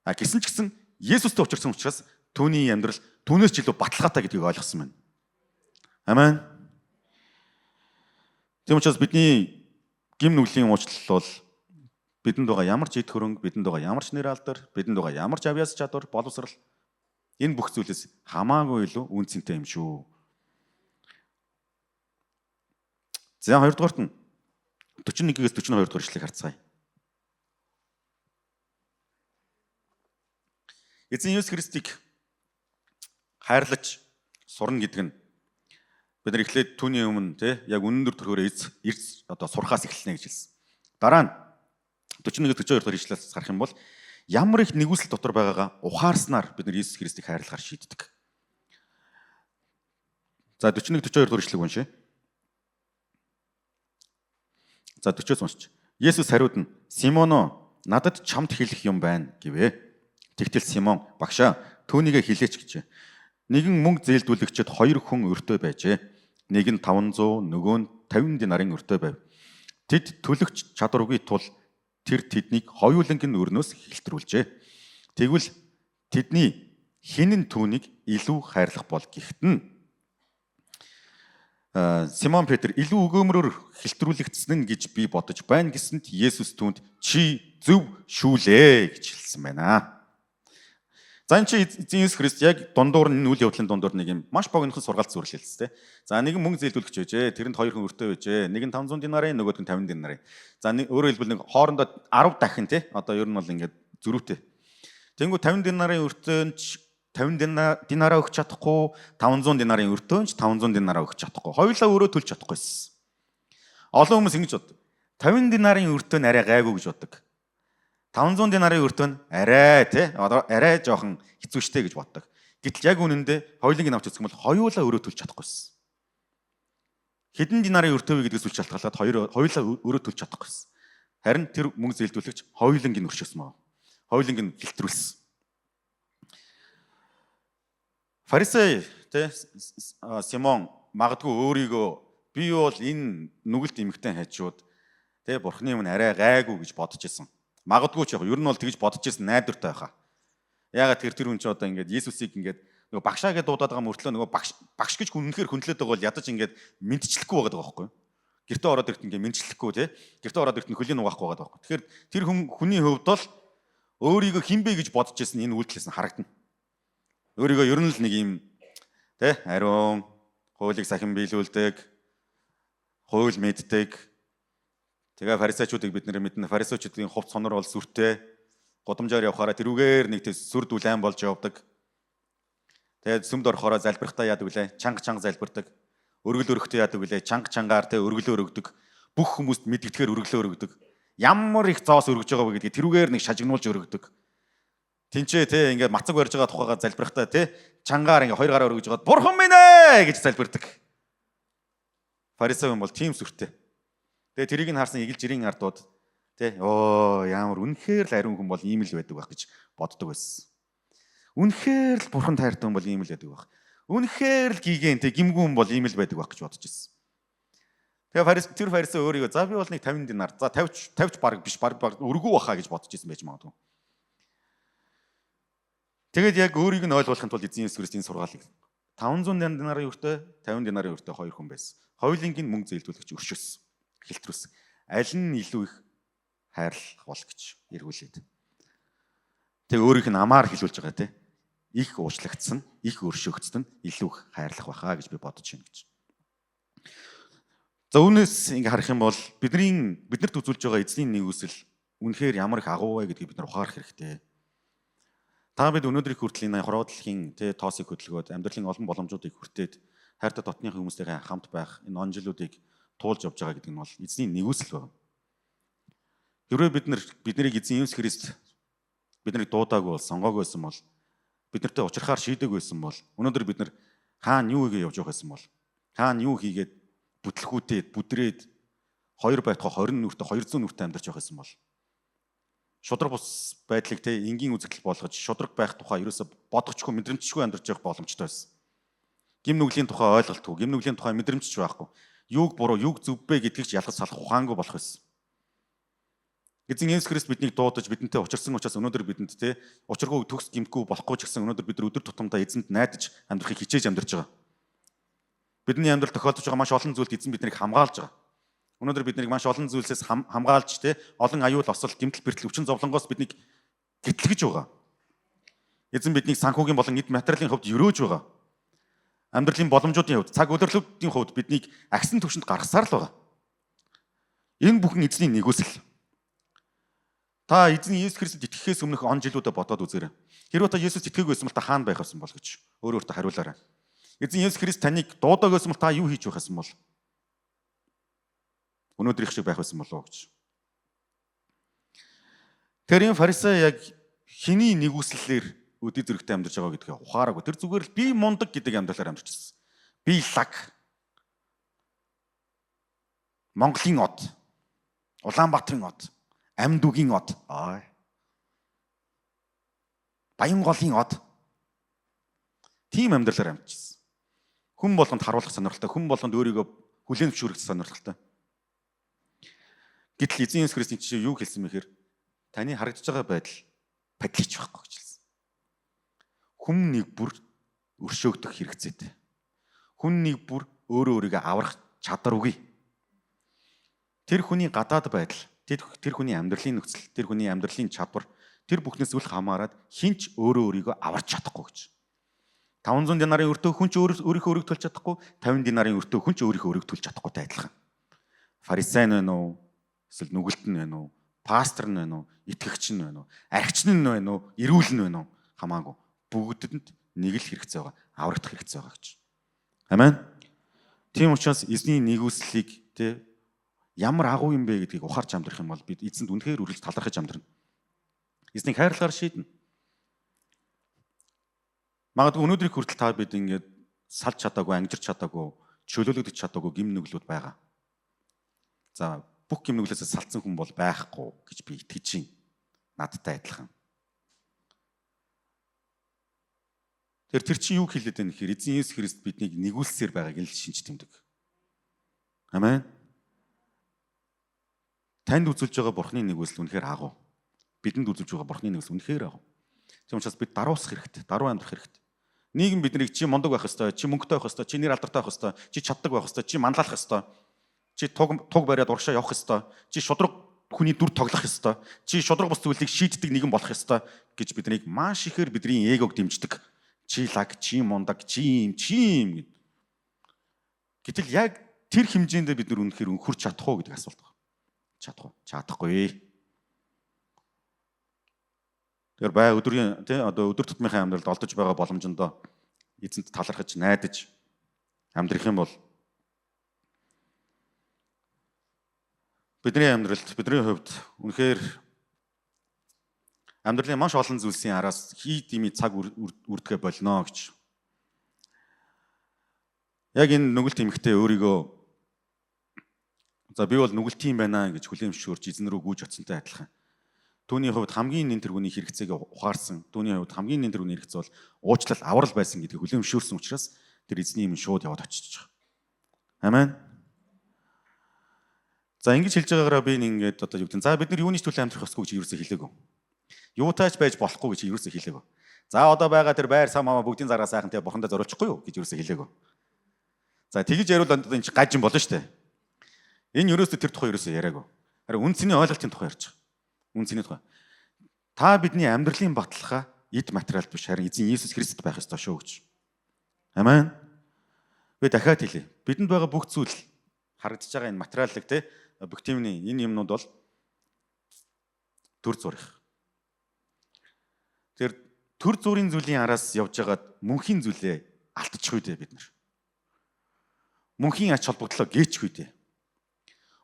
Гэсэн ч гэсэн Есүстэй учирсан учраас түүний амьдрал түүнээс ч илүү баталгаатай гэдгийг ойлгосон байна. Амен. Тийм учраас бидний гим нүглийн уучлал бол бидэнд байгаа ямар ч эд хөрөнгө, бидэнд байгаа ямар ч нэр алдар, бидэнд байгаа ямар ч авьяас чадвар, боловсрал энэ бүх зүйлээс хамаагүй илүү үн цэнтэй юм шүү. За 2 дугаарт нь 41-ээс 42 дугаар ишлэгийг харцгаая. Эзэн Есүс Христийг хайрлаж сурна гэдэг нь бид нар эхлээд түүний өмнө яг үнэн дөр төрөөр ирж сурхаас эхэлнэ гэж хэлсэн. Дараа нь 41-42 дугаар ишлээс харах юм бол ямар их нэгүсэл дотор байгаагаа ухаарснаар бид нар Есүс Христийг хайрлахаар шийддэг. За 41-42 дугаар ишлэг уншъя. За 40-оос уншиж. Есүс хариуд нь Симоно надад чамд хэлэх юм байна гэвэ. Тэгтэл Симон багшаа түүнийгээ хэлээч гэжээ. Нэгэн мөнгө зээлдүүлэгчэд 2 хүн өртөө байжээ. Нэг нь 500, нөгөө нь 50 динарын өртөө байв. Тэд төлөгч чадваргүй тул тэр тэднийг хоёулангийн өрнөөс хэлтрүүлжээ. Тэгвэл тэдний хэн нь түүнийг илүү хайрлах бол гэхэд нь Симон Петр илүү өгөөмрөөр хэлтрүүлэгдсэн гэж би бодож байна гэсэнд Есүс түүнд чи зөв шүүлээ гэж хэлсэн байна. За энэ чи эзэн Есүс Христ яг дундуур нь үйл явдлын дундуур нэг юм маш богинохон сургаалт зөвлөл хэлсэн. За нэг нь мөнгө зээлдүүлэгч байжээ. Тэрэнд 2 хүн өртөө байжээ. Нэг нь 500 динарын, нөгөөд нь 50 динарын. За өөрөөр хэлбэл нэг хоорондоо 10 дахин одоо ер нь бол ингээд зөрүүтэй. Тэнгүү 50 динарын өртөөнд 50 динараа өгч чадахгүй, 500 динарын өртөөнд 500 динараа өгч чадахгүй. Хоёулаа өөрөө төлж чадахгүйсэн. Олон хүмүүс ингэж боддог. 50 динарын өртөө нь арай гайгүй гэж боддог. 500 динарын өртөө нь арай жоохон хэцүү штэй гэж боддог. Гэтэл яг үнэндээ хоёуланг нь авч үзэх юм бол хоёулаа өөрөө төлж чадахгүйсэн. Хэдэн динарын өртөө вэ гэдгээс үл шалтгаалаад хоёулаа өөрөө төлж чадахгүйсэн. Харин тэр мөнгө зээлдүүлэгч хоёуланг нь өршөөсөн мөн. Хоёуланг нь хэлтрүүлсэн. Фарисей Симон магадгүй өөрийгөө би бол энэ нүгэлт эмэгтэй хайчууд бурхны өмнө арай гайгүй гэж бодож исэн. Магадгүй ч яг ер нь бол тэгж бодож исэн найдвартай байхаа. Яагаад тэр хүн ч одоо ингээд Есүсийг ингээд нөгөө багшаа гэдээ дуудаад байгаа мөртлөө нөгөө багш гэж үнэнхээр хөндлөд байгаа бол ядаж ингээд мэдчихлэхгүй байгаа байхгүй юу? Гэртээ ороод ирт ингээд мэдчихлэхгүй гэртээ ороод ирт нь хөлийн угаахгүй байгаа байхгүй. Тэгэхээр тэр хүний хувьд бол өөрийгөө хинбэ гэж бодож исэн энэ үйлдэлээс нь харагдана. Өөрийгөө ер нь л нэг юм ариун хуулийг сахин биелүүлдэг, хууль мэддэг. Тэгээ фарисеучуудыг бид нэр мэднэ. Фарисеучуудын хувц сонор бол сүртэй. Гудамжаар явхаараа тэрүүгээр нэг сүр дүлэн болж явдаг. Тэгээд сүмд орохороо залбирхтаа яадаг үлээ. Чанга залбирдаг. Өргөл өргөхдөө яадаг үлээ. Чангаар өргөлөөр өгдөг. Бүх хүмүүст мэдгэтгэхээр өргөлөөр өгдөг. Ямар их зоос өргөж байгаа вэ гэдгийг тэрүүгээр нэг шажигнуулж өргөдөг. Тинчээ ингээд мацаг барьж байгаа тухайгаа залбирхтаа чангаар ингээд 2 гараа өргөж жагаад бурхан минь ээ гэж залбирдаг. Фарисеун бол тийм сүртэй. Тэгээ тэрийг нь харсан игэл жирийн ардууд ямар үнэхээр л ариун хүн бол ийм л байдаг байх гэж боддог байсан. Үнэхээр л бурхан тайртай хүн бол ийм л байдаг баг. Үнэхээр л гигэн те гимгүү хүн бол ийм л байдаг баг гэж бодож ирсэн. Тэгээ тэр фарисеу өөрийгөө за би бол нэг 50 динар, за 50 баг биш баг өргөө баха гэж бодож ирсэн байж магадгүй. Тэгээд яг өөрийг нь ойлгуулахын тулд эзэн Есүс Христийн сургаалыг 500 динарын өртөө, 50 динарын өртөө хоёр хүн байсан. Хоёулынг нь мөнгө зээлдүүлэгч өршөөс хэлтрүүлсэн. Аль нь илүү их хайрлах бол гэж эргүүлээд. Тэгээ өөрийнх нь амаар хэлүүлж байгаа те. Их уучлагдсан, их өршөөгдсөн нь илүү их хайрлах байхаа гэж би бодож байна гэж. За үүнээс ингээ харах юм бол биднэрт үзүүлж байгаа эзний нэгүсэл үнэхээр ямар их агуу вэ гэдгийг бид нар ухаарах хэрэгтэй. Та бид өнөөдрийн хүртэл энэ хорвоо дэлхийн тоосыг хөдөлгөөд амьдралын олон боломжуудыг хүртээд хайртай дотныхын хүмүүстэйгээ хамт байх энэ он жилүүдийг туулж явж байгаа гэдэг нь бол эзний нэгүсэл байна. Хэрвээ биднийг эзэн Есүс Христ биднийг дуудаагүй бол сонгоогүй байсан бол биднэртэй уулзрахаар шийдээгүй байсан бол өнөөдөр бид нар хаана юу хийгээ явж байгаа байсан бол хаана юу хийгээд бүтлгүүтээд бүдрээд 2 байтугай 20 нүртэ 200 нүртэ амьдарч байх байсан бол шудраг бус байдлыг энгийн үзэгдэл болгож шудраг байх тухай ерөөсө бодохчгүй мэдрэмжчгүй амьдарч явах боломжтой байсан. Гим нүглийн тухай ойлголтгүй, гим нүглийн тухай мэдрэмжч байхгүй. Юуг буруу, юуг зөв бэ гэдгийг ч ялгаж салах ухаангүй болох байсан. Эзэн Есүс Христ биднийг дуудаж бидэнтэй учирсан учраас өнөөдөр бидэнд учиргүй төгс гимтгүй болохгүй ч гэсэн өнөөдөр бид өдөр тутамдаа эзэнд найдаж амьдрахыг хичээж амьдарч байгаа. Бидний амьдрал тохиолдож байгаа маш олон зүйлд эзэн биднийг хамгаалж байгаа. Өнөөдөр биднийг маш олон зүйлсээс хамгаалж олон аюул осол гэмтэл бэртэл өвчин зовлонгоос биднийг гэтлгэж байгаа. Эзэн биднийг санхүүгийн болон эд материалын хувьд өрөөж байгаа. Амьдралын боломжуудын хувьд, цаг удирлуудын хувьд биднийг агсан түвшинд гаргасаар л байгаа. Энэ бүхэн эзний нэгүсэл. Та эзэн Есүс Христэд итгэхээс өмнөх он жилүүдэд бодоод үзээрэй. Хэрвээ та Есүс итгэхгүй байсан бол та хаана байх байсан бол гэж өөрөөртөө хариулаарай. Эзэн Есүс Христ таныг дуудаагүй байсан бол та юу хийж байх байсан бол? Өнөөдрийнх шиг байх байсан болов уу гэж. Тэр энэ фарисеу яг хэний нэгүслэлээр өдий зэрэгтэй амьдарч байгаа гэдгийг ухаараагүй. Тэр зүгээр л би мундаг гэдэг амьдралаар амьдарч байсан. Би лаг. Монголын од. Улаанбаатарын од. Амьд үгийн од. Баянголын од. Тийм амьдралаар амьдарч байсан. Хүн болгонд харуулах сонирхолтой, хүн болгонд өөрийгөө хүлээн зөвшөөрөх сонирхолтой. Гэтэл эзэн Есүс Христийн жишээ юу хэлсэн мэхээр таны харагдаж байгаа байдал падлич байхгүй гэж хэлсэн. Хүн нэг бүр өршөөгдөх хэрэгцээтэй. Хүн нэг бүр өөрийгөө аврах чадвар үгүй. Тэр хүний гадаад байдал, тэр хүний амьдралын нөхцөл, тэр хүний амьдралын чадвар, тэр бүхнээс үл хамааран хинч өөрийгөө аварч чадахгүй гэж. 500 динарын өртөө хүн ч өөрийнхөө өрийг төлж чадахгүй, 50 динарын өртөө хүн ч өөрийнхөө өрийг төлж чадахгүйтэй адилхан. Фарисеин вэ нүү? Эсвэл нүгэлтэн вэ нүү? Пастор нь вэ нүү? Итгэгч нь вэ нүү? Архич нь вэ нүү? Эрүүл нь вэ нүү? Хамаагүй. Бүгдэнд нэг л хэрэгцээ байгаа. Аврагдах хэрэгцээ байгаа гэж. Амен. Тийм учраас эзний нэгүслийг ямар агуу юм бэ гэдгийг ухаарч амьдрах юм бол бид эзэнд үнэхээр үргэлж талархаж амьдрна. Эзнийг хайрлахаар шийднэ. Магадгүй өнөөдрийг хүртэл та бид ингээд салж чадаагүй, ангижирч чадаагүй, чөлөөлөгдөж чадаагүй гим нүглүүд байгаа. За бүх гим нүглээсээ салцсан хүн бол байхгүй гэж би итгэж байна. Надтай адилхан. Тэр чинь юу хэлээд байна гэхээр эзэн Есүс Христ биднийг нэгүүлсээр байгааг л шинж тэмдэг. Амен. Танд үзүүлж байгаа Бурхны нэгүүлсэл үнэхээр агуу. Бидэнд үзүүлж байгаа Бурхны нэгүүлсэл үнэхээр агуу. Тийм учраас бид даруусах хэрэгтэй, даруй амьдрах хэрэгтэй. Нийгэм биднийг чи мундаг байх ёстой, чи мөнгөтэй байх ёстой, чи нэр алдартай байх ёстой, чи чаддаг байх ёстой, чи манлайлах ёстой. Чи туг бариад урагшаа явах ёстой. Чи шудраг хүний дүр тоглох ёстой. Чи шудраг бус зүйлийг шийддэг нэгэн болох ёстой гэж биднийг маш ихээр бидний эгог дэмждэг. Чи лаг, чи мундаг, чи юм гэд. Гэтэл яг тэр хэмжээндээ бид нар үнэхээр хүрч чадах уу гэдэг асуулт байна. Чадах уу? Чадахгүй. Тэгэхээр бай өдрийн өдөр тутмынхаа амьдралд олдож байгаа боломжондоо эзэнт талархаж, найдаж амьдрах юм бол бидний амьдралд, бидний хувьд үнэхээр амьдралын маш олон зүйлсийн араас хийд ими цаг үрдэгэ болно гэж. Яг энэ нүгэлт эмэгтэй өөрийгөө за би бол нүгэлт юм байна гэж хүлээн зөвшөөрч эзэн рүү гүйж оцсонтой адилхан. Түүний хувьд хамгийн нэн тэргүүний хэрэгцээг ухаарсан. Түүний хувьд хамгийн нэн тэргүүний хэрэгцээ бол уучлал аврал байсан гэдгийг хүлээмжшүүлсэн учраас тэр эзний юм шууд яваад очиж байгаа. Амен. За ингэж хэлж байгаагаараа би ингээд одоо юу гэдэг. За бид нар юуны төлөө амьдрах ёсгүй гэж юусоо хэлээгүй. Юутайч байж болохгүй гэж юусоо хэлээгүй. За одоо байгаа тэр байр сам маа бүгдийн зараа сайхан те бурхандаа зориулчихгүй юу гэж юусоо хэлээгүй. За тэгж яриул энэ чинь гажин болно шүү дээ. Энэ юусоо тэр тухай юусоо яриагүй. Харин үнцний ойлголтын тухай ярьж байгаа. Үнцний тухай. Та бидний амьдралын баталгаа эд материал биш харин эзэн Иесус Христ байх ёстой шүү гэж. Амен. Би дахиад хэлье. Бидэнд байгаа бүх зүйл харагдаж байгаа энэ материаллык те объективны энэ юмнууд бол төр зурх. Тэр төр зүрийн зүйлийн араас явж байгаад мөнхийн зүйлээ алдчихгүй дээ бид нар. Мөнхийн ач холбогдлоо гээчихгүй дээ.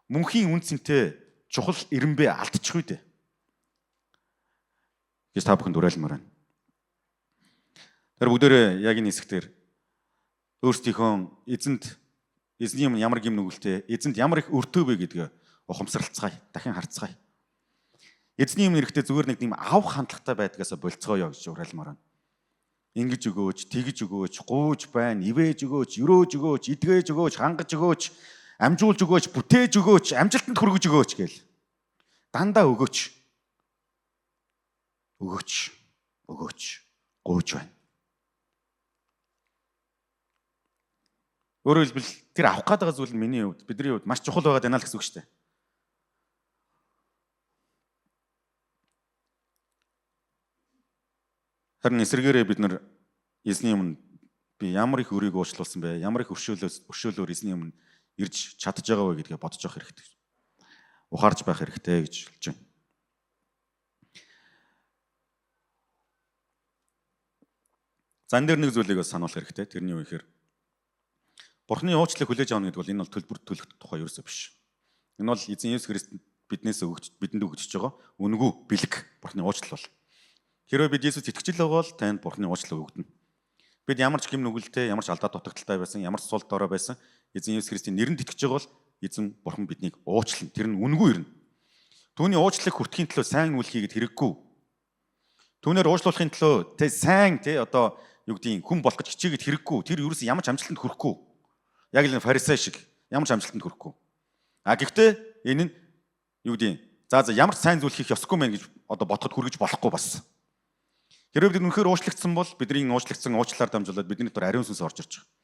Мөнхийн үнцэнтэй чухал ирэмбэ алдчихгүй дээ. Гэж та бүхэнд уриалмаар байна. Тэр бүгдээрээ яг энэ хэсгээр өөрсдийнхөө эзний юм ямар гим нүгэлтэй, эзэнд ямар их өртөө вэ гэдгээ ухамсарлцгаая, дахин харцгаая. Эзний юм нэрэхтэй зүгээр нэг юм авах хандлагатай байдгаасаа болцгоё гэж уриалмаар байна. Ингэж өгөөч, тэгж өгөөч, гууж байна, ивэж өгөөч, өрөөж өгөөч, идгээж өгөөч, хангаж өгөөч, амжуулж өгөөч, бүтээж өгөөч, амжилтанд хүргэж өгөөч гээл. Дандаа өгөөч. Өгөөч, өгөөч, гууж байна. Өөрөөр хэлбэл тэр авах гээд байгаа зүйл нь миний хувьд, бидний хувьд маш чухал байгаад байна л гэсэн үг шүү дээ. Харин эсвэргээрээ бид нар эзний өмнө би ямар их өрийг уучлуулсан бэ? Ямар их өршөөлөөр эзний өмнө ирж чадж байгаа вэ гэдгээ бодож явах хэрэгтэй. Ухаарж байх хэрэгтэй гэж хэлж байна. За энэ дээр нэг зүйлийг бас сануулах хэрэгтэй. Тэрний юу гэхээр Бурхны уучлалыг хүлээж авах гэдэг бол энэ бол төлбөр төлөх тухай ерөөсөө биш. Энэ бол эзэн Есүс Христ бидэнд өгч байгаа үнэгүй бэлэг Бурхны уучлал бол. Хэрвээ бид Есүст итгэж л байгаа бол танд Бурхны уучлал өгдөнө. Бид ямар ч гим нүгэлтэй, ямар ч алдаа дутагдaltaй байсан, ямар ч сул дорой байсан эзэн Есүс Христийн нэрэнд итгэж байгаа бол эзэн Бурхан биднийг уучлана. Тэр нь үнэгүй ирнэ. Түүний уучлалыг хүртэхийн төлөө сайн үйл хийгээд хэрэггүй. Түүнээр уучлуулахын төлөө сайн одоо юу гэдгийг хүн болох гэж хичээгээд хэрэггүй. Тэр ерөөс ямар ч амжилтанд хүрэхгүй. Яг л фарисей шиг ямар ч амжилтанд хүрэхгүй. Гэхдээ энэ нь юу гэдгийг за ямар ч сайн зүйл хийх ёсгүй мэн гэж одоо бодоход хүргэж болохгүй бас. Хэрвээ бид үнэхээр уучлагдсан бол бидний уучлагдсан уучлалаар дамжуулаад бидний дотор ариун сүнс орж ирж байгаа.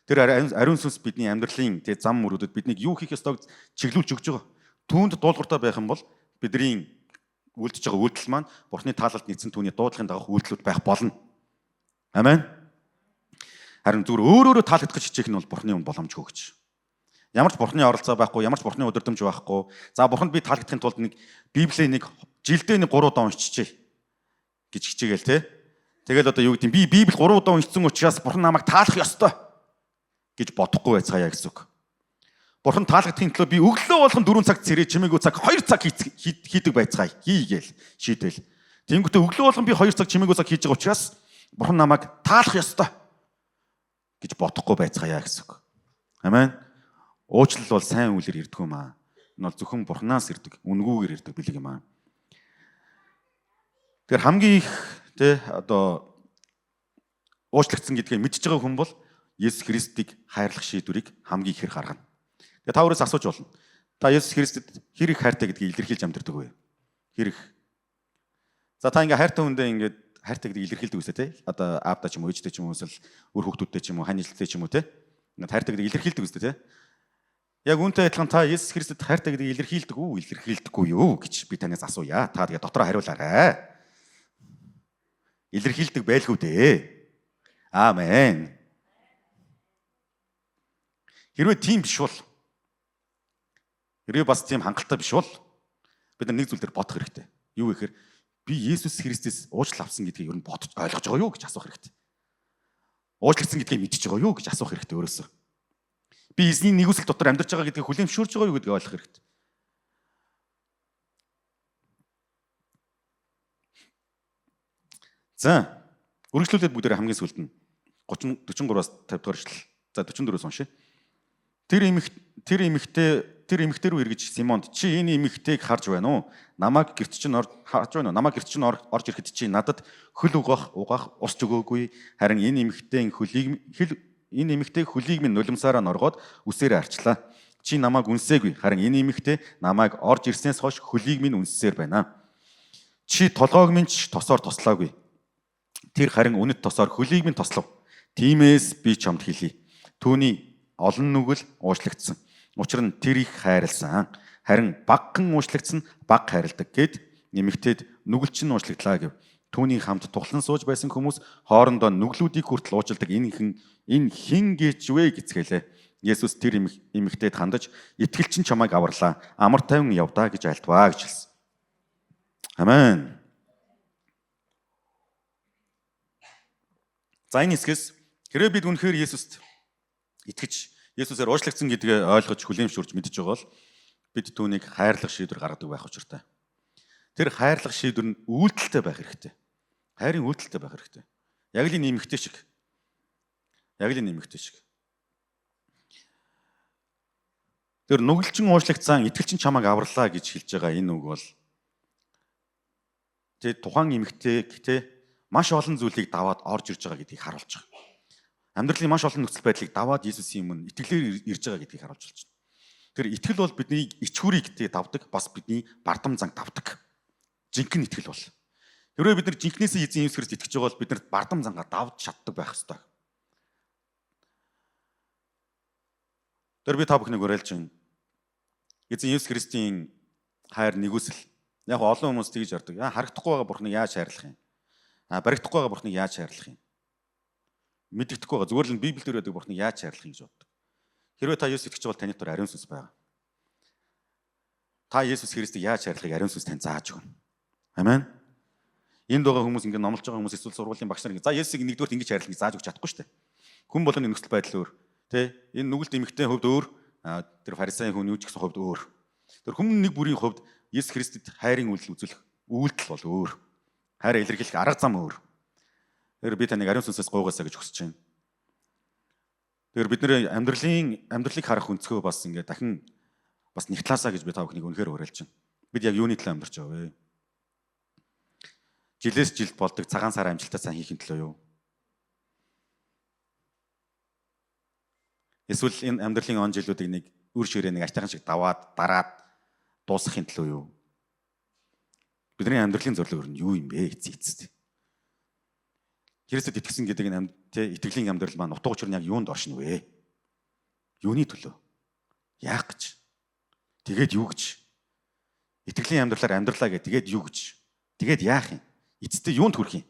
Тэр ариун сүнс бидний амьдралын зам мөрүүдэд биднийг юу хийх ёстойг чиглүүлж өгч байгаа. Түүнд дуулууртай байх юм бол бидний үлдэж байгаа үйлдэл маань Бурхны таалалд нийцсэн түүний дуудлагын дагах үйлдэлүүд байх болно. Амен. Харин зүгээр өөрөөрөө таалагдах гэж хичээх нь бол Бурхны юм боломжгүй гэж. Ямар ч Бурхны оролцоо байхгүй, ямар ч Бурхны удирдамж байхгүй. За Бурханд би таалагдахын тулд нэг Библийг нэг жилдээ нэг 3 удаа уншчихъя гэж хичээгээл те. Тэгэл одоо юу гэдэг би Библи 3 удаа уншсан учраас Бурхан намайг таалах ёстой гэж бодохгүй байцгаая гэсэн үг. Бурхан таалагдахын төлөө би өглөө болгон 4 цаг цэрээ чимээгүй цаг 2 цаг хийдэг байцгаая. Хийгээл шийдэл. Тэнгүүтээ өглөө болгон би 2 цаг чимээгүй цаг хийж байгаа учраас Бурхан намайг таалах ёстой гэж бодохгүй байцгаая гэсэн үг. Амен. Уучлал бол сайн үйлээр ирдэг юм аа. Энэ бол зөвхөн Бурханаас ирдэг, үнгүүгээр ирдэг бэлэг юм аа. Тэгэхээр хамгийн их одоо уучлагдсан гэдгээ мэдж байгаа хүн бол Есүс Христийг хайрлах шийдвэрийг хамгийн ихээр гаргана. Тэгээ та өөрөөс асууж болно. Та Есүс Христэд хэр их хайртай гэдгийг илэрхийлж амьдардаг вэ? Хэр их? За та ингээ хайртай хүндээ ингээд хайртай гэдгийг илэрхийлдэг үсэ те. Одоо аавда ч юм уу, ээжтэй ч юм уу, эсвэл үр хүүхдүүдтэй ч юм уу, хань жилтэй ч юм уу те. Ингээд хайртай гэдгийг илэрхийлдэг үсэ те. Яг үүнтэй адилхан та Есүс Христэд хайртай гэдгийг илэрхийлдэг үү, илэрхийлдэггүй юу гэж би танаас асууя. Та тэгээ дотроо хариулаарай. Илэрхийлдэг байлгүй дээ. Аамен. Хэрвээ тийм биш бол хэрвээ бас тийм хангалттай биш бол бид нар нэг зүйл дээр бодох хэрэгтэй. Юу гэхээр би Есүс Христээс уучлал авсан гэдгийг ер нь бодож ойлгож байгаа юу гэж асуух хэрэгтэй. Уучлагдсан гэдгийг мэдчихэж байгаа юу гэж асуух хэрэгтэй өөрөөсөө. Би эзний нэгүсэл дотор амьдарч байгаа гэдгийг хүлээмжшүүлж байгаа юу гэдгийг ойлгох хэрэгтэй. За, үргэлжлүүлээд бүгдээ хамгийн сүүлд нь 43-аас 50 дугаар эшлэл. За 44-өөс уншъя. Тэр эмэгтэй тэр эмэгтэй рүү эргэж Симонд чи энэ эмэгтэйг харж байна уу? Намайг гэрт чинь харж байна уу? Намайг гэрт чинь орж ирэхэд чи надад хөл угаах ус ч өгөөгүй. Харин энэ эмэгтэй хөлийг минь нулимсаараа норгоод үсээрээ арчлаа. Чи намайг үнсээгүй. Харин энэ эмэгтэй намайг орж ирснээс хойш хөлийг минь үнссээр байна. Чи толгоог минь ч тосоор тослоогүй. Тэр харин үнэт тосоор хөлийг минь тослов. Тиймээс би чамд хэлье. Түүний олон нүгэл уушлагдсан. Учир нь тэр их хайрлсан. Харин багхан уушлагдсан баг хайрладаг гэд нэмэгтээд нүгэлч нь уушлагдлаа гэв. Түүний хамт тухлан сууж байсан хүмүүс хоорондоо нүглүүдийг хүртэл уучилдаг энэ хин гэж вэ гэцгээлээ. Есүс тэр эмэгтэйд хандаж итгэл чинь чамайг аварлаа. Амар тайван явдаа гэж айлтваа гэж хэлсэн. Амен. За энэ хэсгээс хэрвээ бид үнэхээр Есүст итгэж Есүсээр уучлагдсан гэдгээ ойлгож хүлээмжшүүлж мэдж байгаа бол бид түүнийг хайрлах шийдвэр гаргадаг байх учиртай. Тэр хайрлах шийдвэр нь үйлдэлтэй байх хэрэгтэй. Хайрын үйлдэлтэй байх хэрэгтэй. Яг л энэ эмэгтэй шиг. Тэр нүгэлчин уучлагдсан, итгэлчин чамайг аварлаа гэж хэлж байгаа энэ үг бол тухайн эмэгтэй гэхдээ маш олон зүйлийг даваад орж ирж байгаа гэдгийг харуулж байгаа. Амьдралын маш олон нөхцөл байдлыг даваад Есүсийн өмнө итгэлээр ирж байгаа гэдгийг харуулж байна. Тэр итгэл бол бидний ичхүүрийг давдаг, бас бидний бардам занг давдаг. Жинхэнэ итгэл бол. Хэрвээ бид нар жинхнээсээ эзэн Есүс Христ итгэж байгаа бол бид нарт бардам зангаа давж чаддаг байх ёстой. Тэр би та бүхнийг уриалж байна. Эзэн Есүс Христийн хайр нэгүсэл. Яг олон хүмүүс тэгж ярьдаг. Харагдахгүй байгаа Бурхныг яаж хайрлах юм? Баригдахгүй байгаа Бурхныг яаж хайрлах юм? Мэддэхгүй байгаа. Зүгээр л Библиэлд байдаг Бурхныг яаж хайрлах юм гэж боддог. Хэрвээ та Есүс итгэж бол таны дотор ариун сүнс байгаа. Та Есүс Христийг яаж хайрлахыг ариун сүнс тань зааж өгнө. Амен. Энд байгаа хүмүүс ингэ номлож байгаа хүмүүс эсвэл сургуулийн багш нар за Есүсийг нэгдүгээр ингэж хайрлахыг зааж өгч чадахгүй шүү дээ. Хүн болгоны нөхцөл байдал өөр. Тэ? Энэ нүгэлт эмэгтэй хувьд өөр, тэр фарисеийн хүн юу ч гэсэн хувьд өөр. Тэр хүн нэг бүрийн хувьд Есүс Христэд хайрын үйлдэл үзүүлэх үйлдэл бол өөр. Хайр илэрхийлэх арга зам өөр. Тэр би таныг ариун сүнсээс гуйгаасаа гэж хүсэж байна. Тэр бидний амьдралыг харах өнцгөө бас ингээд дахин бас нэгтлаасаа гэж би та бүхнийг үнэхээр уриалж байна. Бид яг юуны төлөө амьдарч байгаа вэ? Жилээс жилд болдог цагаан сар амжилтаа сайн хийхин төлөө юу? Эсвэл энэ амьдралын он жилүүдийг нэг үр ширээ нэг ачаахан шиг даваад дараад дуусгахын төлөө юу? Бидний амьдралын зорилго юу юм бэ? Эцэст. Христэд итгэсэн гэдэг энэ итгэлийн амьдрал маань утга учир нь яг юунд оршин вэ? Юуны төлөө? Яах гэж? Тэгээд юу гэж? Итгэлийн амьдралаар амьдралаа гэж тэгээд юу гэж? Тэгээд яах юм? Эцэстээ юунд хүрэх юм?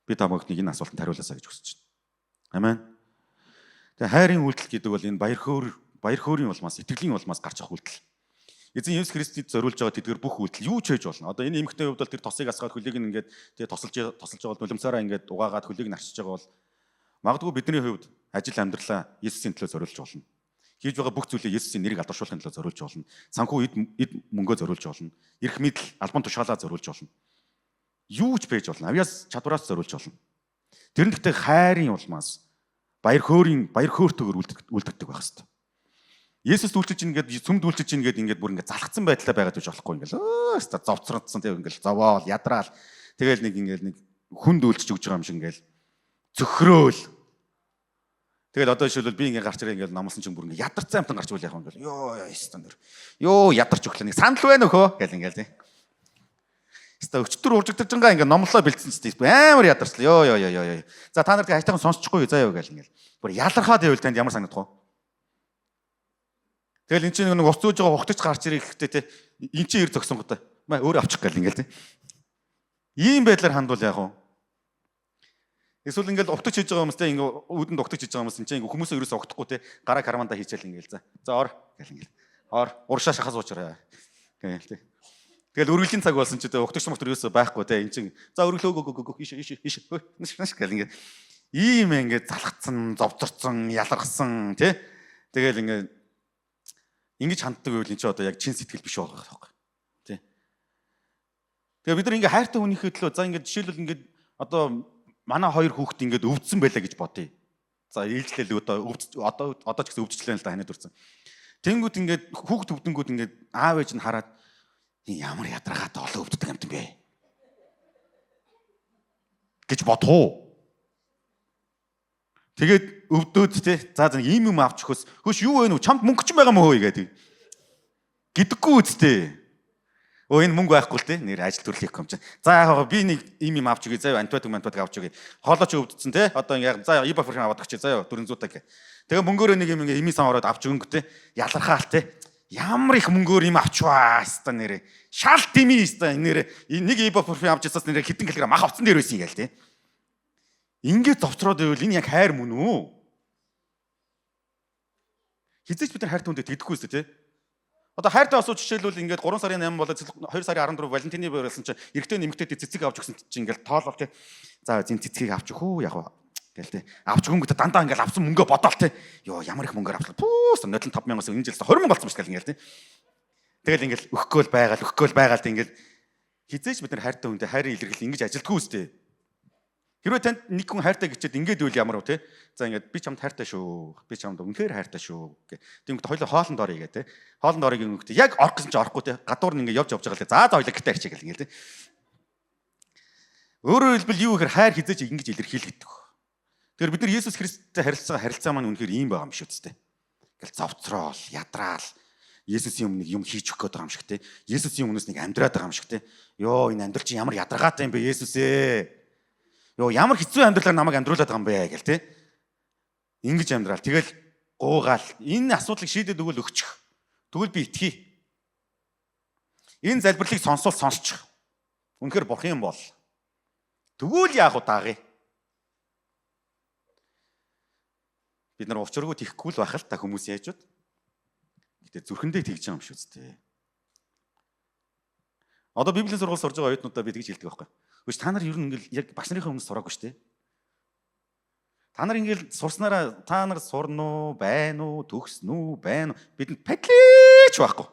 Би та бүхнийг энэ асуултанд хариулаасаа гэж хүсэж байна. Амен. Тэгээ хайрын үйлдэл гэдэг бол энэ баяр хөөрийн улмаас, итгэлийн улмаас гарч ирэх үйлдэл. Эзэн Есүс Христэд зориулж байгаа тэдгээр бүх үйлдэл юу ч хийж болно. Одоо энэ эмэгтэй хувьд бол тэр тосыг асгаад хөлийг ингээд тэгээ тосолж байгаа бол нулимсаараа ингээд угаагаад хөлийг нарчиж байгаа бол магадгүй бидний хувьд ажил амьдралаа Есүсийн төлөө зориулж болно. Хийж байгаа бүх зүйлээ Есүсийн нэрийг алдаршуулахын төлөө зориулж болно. Санхүү эд мөнгөө зориулж болно. Эрх мэдэл, албан тушаалаа зориулж болно. Юу ч байж болно. Авьяас чадвараас зориулж болно. Тэр нь гэхдээ хайрын улмаас баяр хөөртэйгээр үлддэг байх хэвээр. Есүс үйлчилж ингээд цөмд үйлчилж ингээд бүр ингээд залхацсан байдлаа байгаад байж болохгүй ингээд өөстө зовцрагдсан тийм ингээд зовоол ядраал тэгэл нэг хүнд үйлчилж өгж байгаа юм шиг ингээд зөхрөөл тэгэл одоо жишээлбэл би ингээд гарч ирээ ингээд намсан чинь бүр ингээд ядарсан амтан гарч үйл яах юм ингээд ёо ядарч өглөө нэг санал байна нөхөө гэл ингээд тийм ста өчтөр уржигдчихгаа ингээд номлоо бэлдсэн чинь амар ядарчлаа ёо за та нарыг хайтайхан сонсчихгүй заа ёо гэл ингээд бүр ялархаад байвал танд ямар санагдах вэ? Тэгэл эн чинь нэг ус зөөж байгаа ухтаж гарч ирэх гэхдээ те эн чинь ир зогсон готой. Маа өөр авчих гэл ингээл те. Ийм байдлаар хандвал яах вэ? Эсвэл ингээл ухтаж хийж байгаа хүмүүстэй ингээ үүдэнд ухтаж хийж байгаа хүмүүс энэ чинь хүмүүсээ ерөөсөө ухтахгүй те гараа карманда хийчихэл ингээл за. За ор гэл ингээл. Ор уршаа шахаж уучраа. Гэл те. Тэгэл өргөлийн цаг болсон ч те ухтагч мөхтөр ерөөсөө байхгүй те эн чинь за өргөлөөгөө иш гэл ингээл. Ийм ингээ залхацсан, зовцорцсон, ялархсан те. Тэгэл ингээ ингэж ханддаг байвал энэ ч одоо яг чин сэтгэл биш байгаа байхгүй. Тэ. Тэгээ бид нар ингээ хайртай хүнийхээ төлөө за ингээ жишээлбэл ингээ одоо манай хоёр хүүхэд ингээ өвдсөн байлаа гэж бодъё. За ээлжлэл одоо ч гэсэн өвдчлээ л да ханаад үрсэн. Тэнгүүд ингээд хүүхд өвдөнгүүд ингээд аав ээж нь хараад ямар ядаргаатай олон өвддөг юм бэ гэж бодох. Тэгээд өвдөөд те за ийм юм авч өгөхөс хөөш юу вэ нүү чамд мөнгө ч байгаа мó хөөе гэдэг. Гэдэггүй үстэй. Энэ мөнгө байхгүй л те нэр ажил төрлийн юм чинь. За яг би нэг ийм юм авч өгье заяа антибиотик авч өгье. Хоолойч өвдсөн те одоо яг за ибупрофен аваад өгч заяа 400 таг. Тэгээ мөнгөөрөө нэг юм ингээ имийн сан ороод авч өгөнгө те ялархаал те. Ямар их мөнгөөр юм авчваа хэвээр нэрэ. Шалт юм хэвээр нэрэ. Нэг ибупрофен авч ирсээс нэрэ хитэн килограмм мах авцсан дээр байсан юм гээл те. Ингээд зовцроод байвал энэ яг хайр мөн үү? Хизээч бид нар хайртай хүнтэй тэгдэхгүй шүү дээ, тэ? Одоо хайртай асууж жишээлбэл ингээд 3 сарын 8 болоод 2 сарын 14 Валентины баяр болсон чинь эрэгтэй нэмэгтэй цэцэг авч өгсөн чинь ингээд тоолол тэ. За зин цэцгийг авч өгөө яг гээл тэ. Авч өгөнгөд дандаа ингээд авсан мөнгөө бодоол тэ. Йоо ямар их мөнгөөр авчлаа. Пүүс нодлон 5,000-аас энэ жилээс 20,000 болсон шүү дээ ингээл тэ. Тэгэл ингээд өгөхгүй байгаал ингээд хизээч бид нар хайртай хүнтэй хайрын илэрхийлэл ингэж ажилдгүй шүү дээ. Хэрвээ танд нэг хүн хайртай гэчихэд ингээд үйл ямар вэ те? За ингээд би чамд хайртай шүү. Би чамд үнэхээр хайртай шүү гэх. Тэнгүүд хоёулаа хоолнд орё гээ те. Хоолнд орё гэнэ яг орох гэсэн чи орохгүй те. Гадуур нь ингээд явж байгаа л за хоёулаа гэртээ арчиг гэл ингээд те. Өөрөөр хэлбэл юу гэхээр хайр хизээч ингэж илэрхийлэгдэх. Тэгэхээр бид нар Есүс Христтэй харилцаа маань үнэхээр ийм байгаа юм шүү дээ. Ингээл зовцроол, ядраал Есүсийн өмнө нэг юм хийж өгөх гээд байгаа юм шиг те. Есүсийн өмнөөс нэг амьдраад байгаа юм шиг те. Йоо энэ амьдрал чинь ямар ядаргаатай юм бэ Есүсээ. Йоо ямар хэцүү амьдралаар намайг амьдруулад байгаа юм бэ гэл те. Ингэж амьдрал. Тэгэл гуугаал энэ асуудлыг шийдээд өгвөл өгчих. Тэгвэл би итгэе. Энэ залбирлыг сонсвол сонсчих. Үнэхээр бурхан юм бол. Тэгвэл яах вэ даагъя? Бид нар учиргүй тийхгүй л байх л та хүмүүс яажуд. Гэтэ зүрхэндээ тэгж байгаа юм шүү дээ. Одоо Библийн сургууль сурж байгаа оюутнуудаа би тэгж хэлдэг байхгүй. Үгүй та нар ер нь ингээл яг багш нарын өмнө сураагүй шүү дээ. Та нар ингээл сурснараа та нар сурна уу, байна уу, төгснө үү, байна уу? Бидэнд падлээч байхгүй.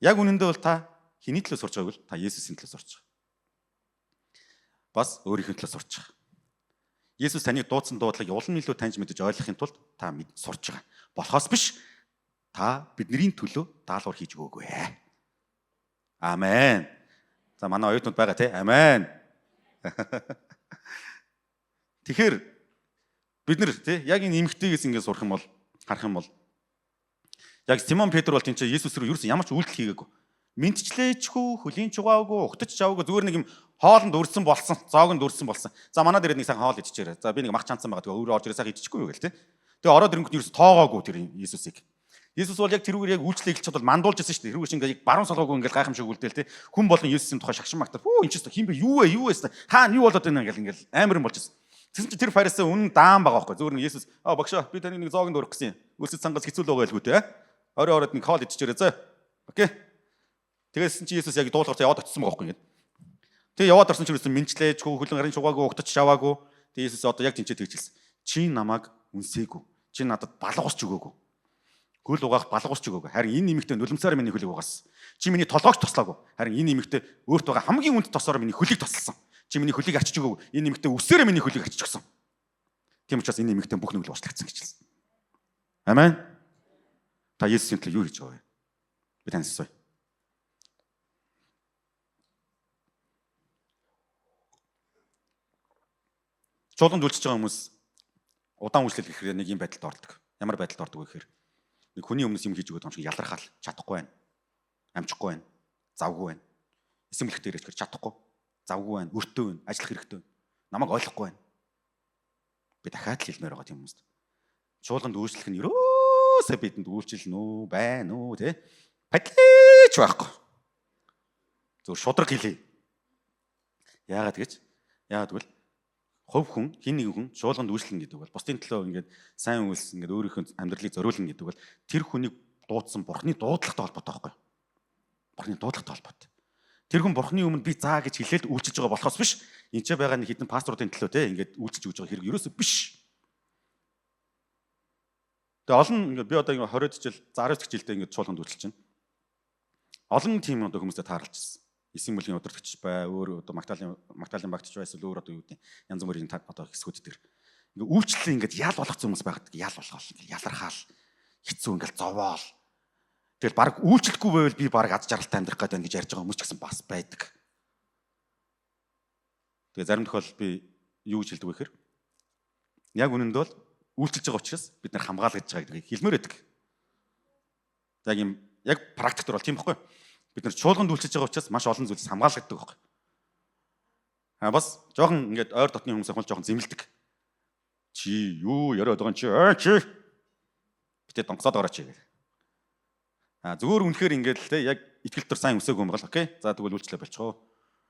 Яг үнэндээ бол та хэний төлөө сурж байгааг л та Есүсийн төлөө сурч байгаа. Бас өөрийнхөө төлөө сурч байгаа. Есүс таныг дуудсан дуудлагыг улам илүү таньж мэдэж ойлгохын тулд та сурч байгаа. Болохоос биш та бидний төлөө даалгавар хийж өгөөгүй. Амен. За манай оюутнууд байгаа те. Амен. Тэгэхээр бид нар те яг энэ эмгтэйгээс ингэ сурах юм бол харах юм бол яг Симон Петр бол тийм ч Есүс рүү ерөөс ямар ч үйлдэл хийгээгүй. Мэдчлээчгүй, хөлийн чугаагүй, угтаж чаваагүй зүгээр нэг юм хоолнд өрсөн болсон, зоогонд өрсөн болсон. За манай дээр нэг сайхан хоол идчихээрэй. За би нэг мах чанцсан байгаа. Тэгээ өөрөө орж ирээ сайхан идчихгүй юу гэл те. Тэгээ ороод ирэнгүүт ерөөс тоогоогүй тэр Есүсийг. Есүс бол яг тэрүүгээр яг үйлчлээ эхэлж чадвал мандуулж ирсэн шүү дээ. Тэрүүгээр чинь яг баруун солгоогүй ингээл гайхамшиг үлдээл те. Хүн болон Есүсийн тухай шагшин магтаа. Хүү энэ ч гэсэн хин бэ? Юу вэ? Хаана юу болоод байна ингээл амар юм болж ирсэн. Тэгсэн чинь тэр фарисей үнэн даан байгаа байхгүй. Зүгээр нэг Есүс багшаа би таны нэг зоогонд өрөх гэсэн. Үлсэд цангаас хэцүү л байгаа илгүү те. Орой ороод нэг хоол идчихээрэй зөө. Окей. Тэгээс чи Есүс яг дуулахаар яваад очсон байгаа байхгүй ингээд. Тэгээ яваад орсон чинь юусэн мэнчлээчгүй, хөлөн гарын шугаагүй, угтаж шаваагүй. Тэгээ Есүс одоо яг тэнцээ тэгжилсэн. Чи намайг үнсээгүй. Чи надад балгуусч өгөөгүй. Хөл угаах балгуусч өгөөгүй. Харин энэ нэмэгтэй нулимсаар миний хөлийг угаасан. Чи миний толгойч тослоогүй. Харин энэ нэмэгтэй өөрт байгаа хамгийн үнд тосоор миний хөлийг тослсон. Чи миний хөлийг арчиж өгөөгүй. Энэ нэмэгтэй үсээрээ миний хөлийг арчиж өгсөн. Тийм учраас энэ нэмэгтэй бүх нүгэл уучлагдсан гэж хэлсэн. Амен. Та Есүсийн төлөө юу хийж байгаа вэ? Би танаас асууя. Чуулганд үйлчилж байгаа хүмүүс удаан үйлчлэл гэхээр нэг юм байдалд ордог. Ямар байдалд ордог вэ гэхээр нэг хүний өмнөөс юм хийж өгöd юм шиг ялархаал чадахгүй байна. Амжихгүй байна. Завгүй байна. Эсэмлэх дээр ичгэр чадахгүй. Завгүй байна. Өртөө байна. Ажиллах хэрэгтэй байна. Намайг ойлгохгүй байна. Би дахиад л хэлмээр байгаа тийм хүмүүст. Чуулганд үйлчлэх нь ерөөсөө бидэнд үйлчилнэ үү, байна уу те? Падлээч байхгүй. Зөв шудраг хэлье. Яагаад гэж? Яагаад гэвэл хувь хүн хин нэг хүн чуулганд үйлчлэн гэдэг бол бусдын төлөө ингээд сайн үйлс ингээд өөрийнхөө амьдралыг зориулна гэдэг бол тэр хүнийг дуудсан бурхны дуудлагатай холбоотой байхгүй. Бурхны дуудлагатай холбоотой. Тэр хүн бурхны өмнө би заа гэж хэлээд үйлчилж байгаа болохоос биш. Энд ч байгаа нэг хідэн пасторуудын төлөө те ингээд үйлчилж өгж байгаа хэрэг ерөөсөө биш. Тэгээ олон ингээд би одоо ингээд 20 жил, 19 жилдээ ингээд чуулганд үйлчилж байна. Олон тийм одоо хүмүүстэй таарлаж ирсэн. Эсийн мөлийн удирдагч бай, өөр одоо магтаалын багтч бай, эсвэл өөр одоо юу гэдэг янз бүрийн одоо хэсгүүд дээр. ингээ үйлчлэл ингээд ял болгоцсон хүмүүс байгаад ял болгоол ингээ ялархаал хэцүү ингээл зовоол. Тэгэл баг үйлчлэхгүй байвал би баг аз жаргалтай амьдрах гэдэг ингэж ярьж байгаа хүмүүс ч гэсэн бас байдаг. Тэгээ зарим тохиолдолд би юу гэж хэлдэг вэ гэхээр яг үнэнд бол үйлчлж байгаа учраас бид нар хамгаалагдж байгаа гэдгийг хэлмээр байдаг. Яг юм яг практикт бол тийм байхгүй. Бид нар чуулганд үйлчлж байгаа учраас маш олон зүйлс хамгаалагддаг байхгүй. Бас жоохон ингээд ойр дотны хүмүүс ахвал жоохон зэмлдэг. Чи юу яриад байгаа юм чи? Битээ донгосоод орооч гэх. Зүгээр үнэхээр ингээд л те яг итгэлтэр сайн өсөөг юм бол окей. За тэгвэл үйлчлээ болчихоо.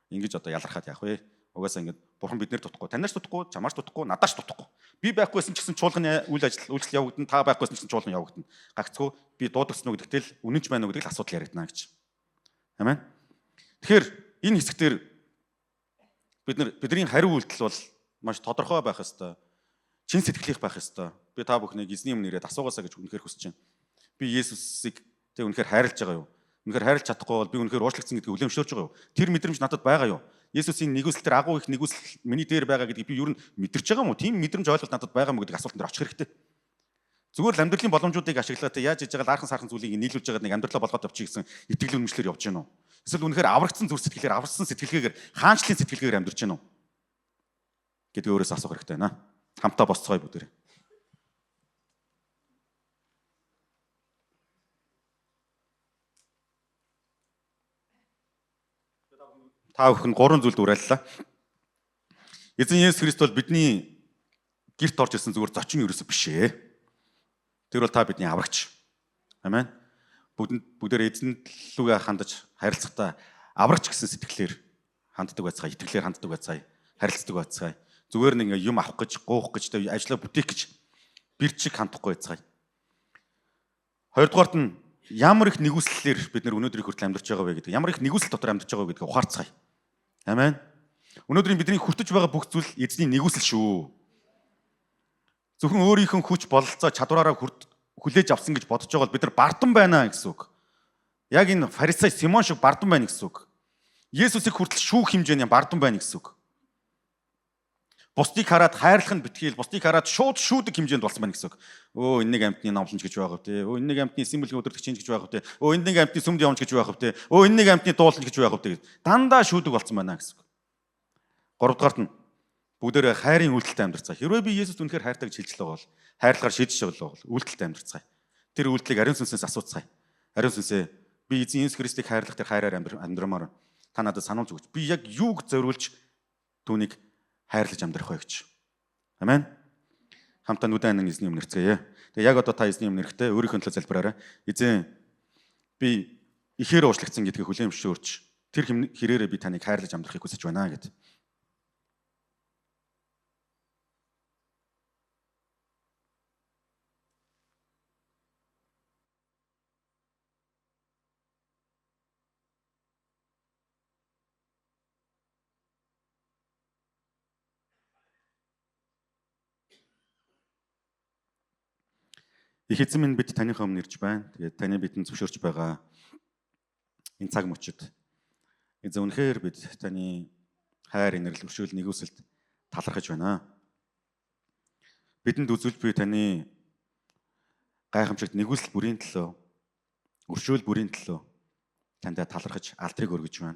Ингэж одоо ялархаад яах вэ? Угаасаа ингээд бурхан биднэр дутхгүй, танаас дутхгүй, чамаас дутхгүй, надаас дутхгүй. Би байхгүйсэн ч гэсэн чуулганы үйл үйлчлэл явагдана, та байхгүйсэн ч гэсэн чуулган явагдана. Гагцгүй би дуудагсан уу гэдэгтэл үнэнч байна уу гэдгийг асуудал яригдана гэж. Амен. Тэгэхээр энэ хэсгээр бидний хариу үйлдэл бол маш тодорхой байх ёстой. Чин сэтгэлийнх байх ёстой. Би та бүхнийг эзний өмнө ирээд асуугаасаа гэж үнэхээр хүсэж байна. Би Есүсийг тэг үнэхээр хайрлаж байгаа юу? Үнэхээр хайрлаж чадахгүй бол би үнэхээр уучлагдсан гэдгийг үлээмшөөрч байгаа юу? Тэр мэдрэмж надад байгаа юу? Есүсийн нэгүсэл тэр агуу их нэгүсэл миний дээр байгаа гэдгийг би юу мэдэрч байгаа юм уу? Тийм мэдрэмж ойлголт надад байгаа мó гэдэг асуултанд дээр очих хэрэгтэй. Зүгээр л амьдралын боломжуудыг ашиглаад яаж хийж байгаа аархан саархан зүйлийг нийлүүлж байгаа нэг амьдралаа болгоод авчих гэсэн итгэл үнэмшлэр явж гэнэ үү? Эсвэл үнэхээр аврагдсан зүрх сэтгэлээр аварсан сэтгэлгээгээр хаанчлын сэтгэлгээгээр амьдарч гэнэ үү? Гэдэг өөрөөс асуух хэрэгтэй байна. Хамтаа босцгоё бүгдээ. Та бүхэн 3 зүйлд уриаллаа. Эзэн Есүс Христ бол бидний гэрт орж ирсэн зүгээр зочин ерөөсө биш ээ. Тэр бол та бидний аврагч. Амен. Бүгдээр эзэн лүгээ хандаж харилцахдаа аврагч гэсэн сэтгэлээр ханддаг байцгаая, итгэлээр ханддаг байцгаая, харилцдаг байцгаая. Зүгээр нэг юм авах гэж, гуух гэж, ажлаа бүтээх гэж бэрчиг хандахгүй байцгаая. Хоёрдугаарт нь ямар их нэгүслэлээр бид нар өнөөдрийг хүртэл амьдарч байгаа вэ гэдэг, ямар их нэгүсэл дотор амьдарч байгаа вэ гэдгийг ухаарцгаая. Амен. Өнөөдрийн бидний хүртэж байгаа бүх зүйл эзний нэгүсэл шүү. Зөвхөн өөрийнхөө хүч бололцоо чадвараараа хүлээж авсан гэж бодож байгаа бол бид нар бардам байна гэсэн үг. Яг энэ фарисей Симон шиг бардам байна гэсэн үг. Есүсийг хүртэл шүүх хэмжээний бардам байна гэсэн үг. Бусдыг хараад хайрлах нь битгийл, бусдыг хараад шууд шүүдэг хэмжээнд болсон байна гэсэн үг. Өө энэ нэг амтны номлонч гэж байгаа вэ? Өө энэ нэг амтны символын өдөртөгч гэж байгаа вэ? Өө энэ нэг амтны сүмд явж гэж байгаа вэ? Өө энэ нэг амтны дуулалт гэж байгаа вэ? Дандаа шүүдэг болсон байна гэсэн үг. Гуравдугаарт нь бүгдээрээ хайрын үйлдэлтэй амьдарцгаая. Хэрвээ би Есүст үнэхээр хайртай гэж хэлж байгаа бол хайрлахаар шийдэж байгаа бол үйлдэлтэй амьдарцгаая. Тэр үйлдэлийг ариун сүнсээс асууцгаая. Ариун сүнсээ би эзэн Есүс Христийг хайрлах тэр хайраар амьдрамаар та надад сануулж өгч. Би яг юуг зориулж түүнийг хайрлаж амьдрах вэ гэж. Амен. Хамтаа нүдэн эзний өмнө нэрцгээе. Тэгээ яг одоо та эзний өмнө нэрэхтэй өөрийнхөө төлөө залбираарай. Эзэн би ихээр уучлагдсан гэдгийг хүлээмжшөөрч тэр хэрээрээ би таныг хайрлаж амьдрахыг хүсэж байна гэд. Их эзэн минь бид танийхаа өмнө ирж байна. Тэгээд таны бидэнд зөвшөөрч байгаа энэ цаг мөчид эзэн үнэхээр бид таны хайр, инэрл, өршөөл, нэгүсэлд талархаж байна. Бидэнд үзүүлж буй таны гайхамшигт нэгүсэл бүрийн төлөө, өршөөл бүрийн төлөө тандаа талархаж алдрыг өргөж байна.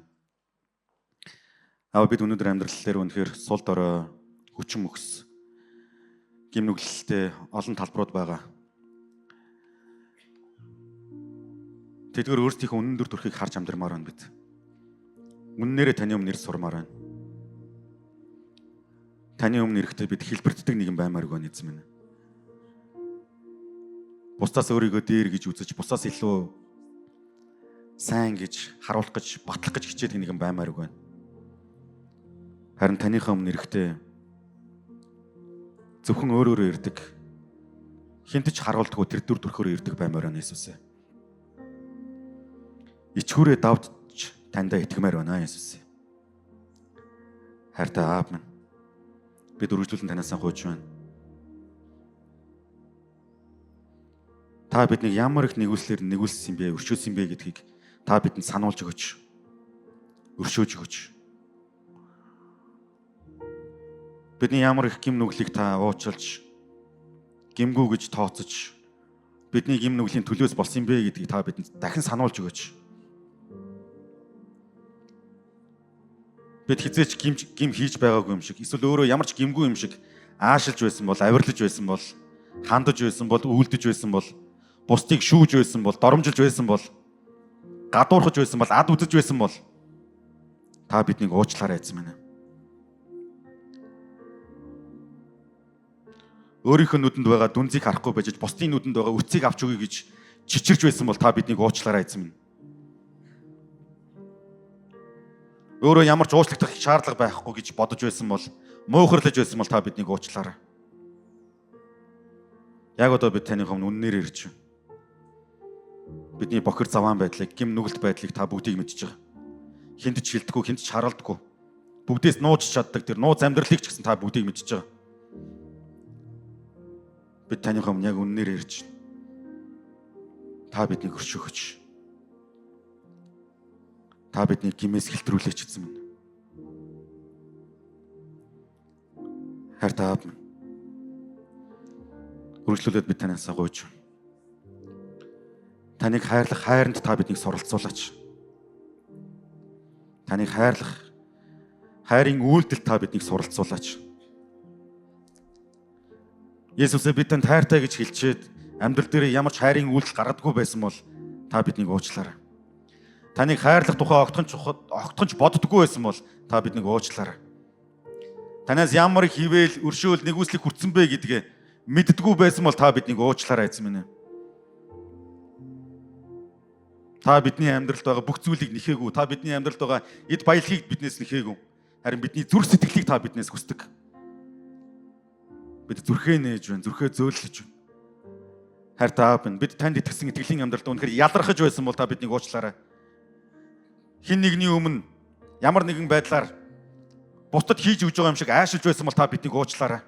Аав бид өнөөдөр амьдрал дээр үнэхээр сул дорой, хүчин мөхс, гим нүглэлтэй олон талбарууд байгаа. Тэдгээр өөрсдийнхөө өндөр төрхийг харж амьдрмаар байна бид. Үннээрээ таны өмнө ирж сурмаар байна. Таны өмнө ирэхдээ бид хэлбэрддэг нэгэн баймааргүй байна эзэн минь. Бусдаас өөрийгөө дээр гэж үзэж, бусдаас илүү сайн гэж, харуулах гэж, батлах гэж хичээдэг нэгэн баймааргүй байна. Харин таныхаа өмнө ирэхдээ зөвхөн өөрөөрөө ирдэг, хинтэж харуулдаггүй тэр дүр төрхөөрөө ирдэг баймаар байна Есүс. Ичгүүрээ давдж тандаа итгэмээр байна Есүс. Хайртай Аав минь. Бид үргэлжлүүлэн танаас гуйж байна. Та биднийг ямар их нэгүслэр нэгүүлсэн бэ, өршөөсөн бэ гэдгийг та бидэнд сануулж өгөөч. Өршөөж өгөөч. Бидний ямар их гим нүглийг та уучлж, гимгүү гэж тооцож, бидний гим нүглийн төлөөс болсон юм бэ гэдгийг та бидэнд дахин сануулж өгөөч. Бид хизээч гим хийж байгаагүй юм шиг, эсвэл өөрөө ямар ч гимгүй юм шиг аашилж байсан бол, авирлаж байсан бол, хандаж байсан бол, үйлдэж байсан бол, бусдыг шүүж байсан бол, доромжилж байсан бол, гадуурхаж байсан бол, ад үзэж байсан бол та биднийг уучлаарай эзэн минь. Өөрийнхөө нүдэнд байгаа дүнзийг харахгүй байж бусдын нүдэнд байгаа үцгийг авч өгье гэж чичирж байсан бол та биднийг уучлаарай эзэн минь. Өөрөө ямар ч уучлагдах шаардлага байхгүй гэж бодож байсан бол, муухарлаж байсан бол та биднийг уучлаарай. Яг одоо бид таны өмнө үннээр ирж байна. Бидний бохир заваан байдлыг, гим нүгэлт байдлыг та бүгдийг мэдж байгаа. Хинт ч хилдэггүй, хинт ч харалдаггүй. Бүгдээс нууж чаддаг тэр нууц амьдралыг ч гэсэн та бүгдийг мэдж байгаа. Бид таны өмнө яг үннээр ирж байна. Та биднийг өршөөгч. Та бидний гимээс хэлтрүүлээч эзэн минь. Хайр та аав минь. Үргэлжлүүлээд бид танаас гуйж. Таныг хайрлах хайранд та биднийг суралцуулаач. Таныг хайрлах хайрын үйлдэлд та биднийг суралцуулаач. Есүсээ бид танд хайртай гэж хэлчихэд амьдрал дээр ямар ч хайрын үйлдэл гаргадаггүй байсан бол та биднийг уучлаарай. Таныг хайрлах тухай огтхонч боддоггүй байсан бол та биднийг уучлаарай. Танаас ямар их хിവэл, өршөөл, нэгүслийг хүртсэн бэ гэдгээ мэддэггүй байсан бол та биднийг уучлаарай эзэн минь. Та бидний амьдралд байгаа бүх зүйлийг нэхээгүй. Та бидний амьдралд байгаа эд баялагийг биднээс нэхээгүй. Харин бидний зүрх сэтгэлийг та биднээс хүсдэг. Бид зүрхээ нээж байна, зүрхээ зөөлөж байна. Хайр та аав минь, бид танд итгэсэн итгэлийн амьдралд үнэхээр ялрахж байсан бол та биднийг уучлаарай. Хин нэгний өмнө ямар нэгэн байдлаар бусдад хийж өгж байгаа юм шиг айшилж байсан бол та биднийг уучлаарай.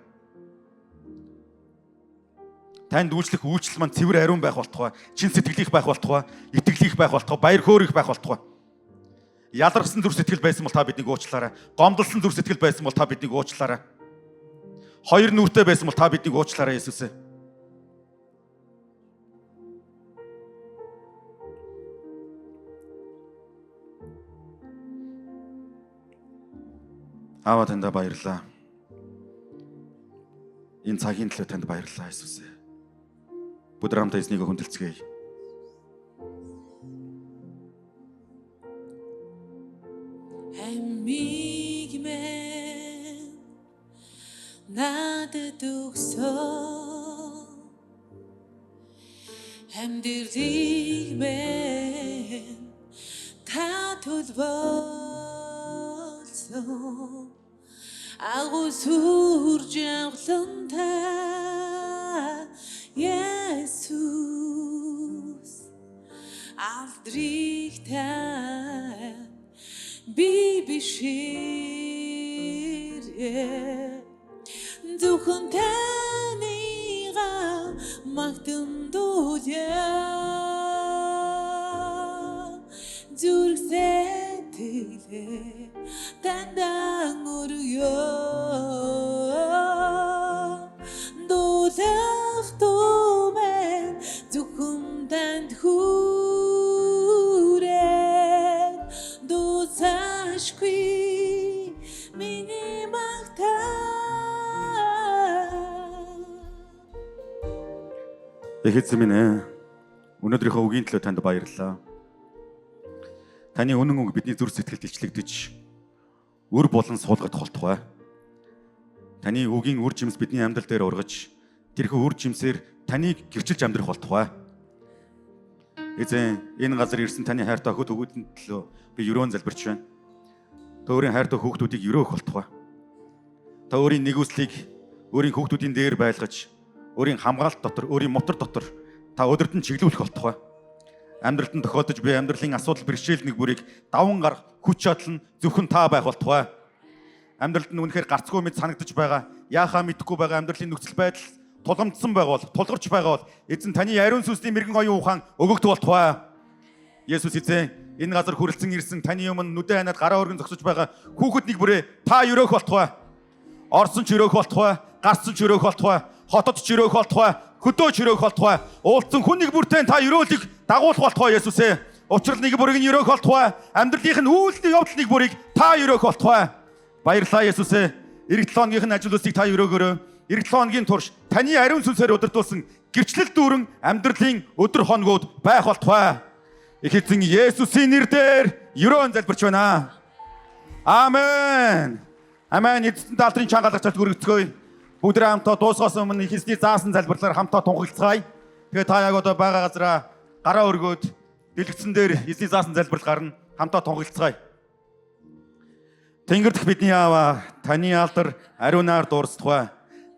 Танд үйлчлэх үйлчлэл маань цэвэр ариун байх болтугай, чин сэтгэлийнх байх болтугай, итгэлийнх байх болтугай, баяр хөөрөх байх болтугай. Яларсан зүрх сэтгэл байсан бол та биднийг уучлаарай. Гомдолсон зүрх сэтгэл байсан бол та биднийг уучлаарай. Хоёр нүртэй байсан бол та биднийг уучлаарай Есүсээ. Аава танд баярлалаа. Энэ цагийн төлөө танд баярлалаа Есүсээ. Бүгд хамтдаа эзнийг хүндэлцгээе. Амигмен надад өгсөн амьдралыг мен та төлбөлсөн агуу сүрж авлантай Есүс алдрыг тань би биширээ зөвхөн танийга магтамдуулъя зүрх сэтгэлээ тандан өргөё дулах тумэн зөвхөн танд хүрээ дусашгүй миний Их эзэн минь, өнөөдрийнхөө үгийн төлөө танд баярлалаа. Таны үнэн үг бидний зүрх сэтгэлд илчлэгдэж үр болон суулгах болтугай. Таны үгийн үр жимс бидний амьдрал дээр ургаж тэрхүү үр жимсээр таныг гэрчилж амьдрах болтугай. Эзэн, энэ газар ирсэн таны хайртай хүүхдүүдийн төлөө би өрөөн залбирч байна. Та өөрийн хайртай хүүхдүүдийг өрөөх болтугай. Та өөрийн нэгүслийг өөрийн хүүхдүүдийн дээр байлгаж, өөрийн хамгаалалт дотор, өөрийн мотор дотор та өдөртөн чиглүүлэх болтугай. Амьдралд нь тохиолдож буй амьдралын асуудал бэрхшээл нэг бүрийг даван гарах хүч чадал нь зөвхөн та байх болтугай. Амьдралд нь үнэхээр гарцгүй мэд санагдаж байгаа, яахаа мэдэхгүй байгаа амьдралын нөхцөл байдал тулгамдсан байвал, тулгарч байгаа бол эзэн таны ариун сүнсний мэрэгэн оюун ухаан өгөгдөх болтугай. Есүс эзэн, энэ газар хүрэлцэн ирсэн таны өмнө нүдэн ханаад гараа өргөн зогсож байгаа хүүхэд нэг бүрээ та өрөөх болтугай. Орсон ч өрөөх болтугай, гарсан ч өрөөх болтугай, хотод ч өрөөх болтугай, хөдөө ч өрөөх болтугай. Уулзсан хүн нэг бүртээ та өрөөлийг дагуулах болтугай Есүс ээ. Учир нь нэг бүрийг нь өрөөх болтугай, амьдралынх нь үйлдэл явдал нэг бүрийг та өрөөх болтугай. Баярлалаа Есүс ээ. Эх 7 хоногийнхын ажил үйлсийг та өрөөгөөрэй. Эх 7 хоногийн турш таны ариун сүнсээр удирдуулсан гэрчлэл дүүрэн амьдралын өдөр хоногуд байх болтугай. Их эзэн Есүсийн нэрээр өрөөн залбирч байна. Амен. Амен. Эзэн даалдрын чангалагчд хүргэцгээе. Бүгдээ хамтаа дуусгаас өмнө их эзний заасан залбирлаар хамтаа тунхаглацгаая. Тэгээ та яг одоо байгаа газараа гараа өргөөд дэлгэцэн дээр эзний заасан залбирал гарна. Хамтаа тунхаглацгаая. Тэнгэр дэх бидний Аава, таны алдар ариунаар дуурсдагвай.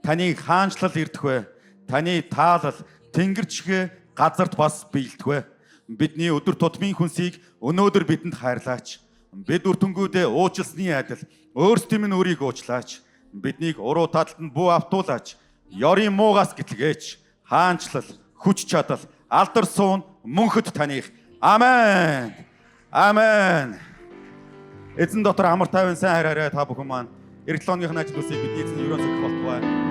Таныг хаанчлал ирдэгвэ. Таны таалал тэнгэрчгээ газарт бас биелдэгвэ. Бидний өдөр тутмын хүнсийг өнөөдөр бидэнд хайрлаач. Бид үртэнгүүдээ уучлсны адил өөрсдөө минь өөрийг уучлаач. Биднийг уруу таталд нь бүү автуулаач. Ёрын муугаас гэтлгээч. Хаанчлал, хүч чадал, алдар суун мөнхөд таних. Амен. Амен. Эзэн дотор амар тайван сайн хайраарай та бүхэн маань. Эх 7 хоногийнхын ажил үсийг бидний эзэн өрөөнд сөхөх болтугай.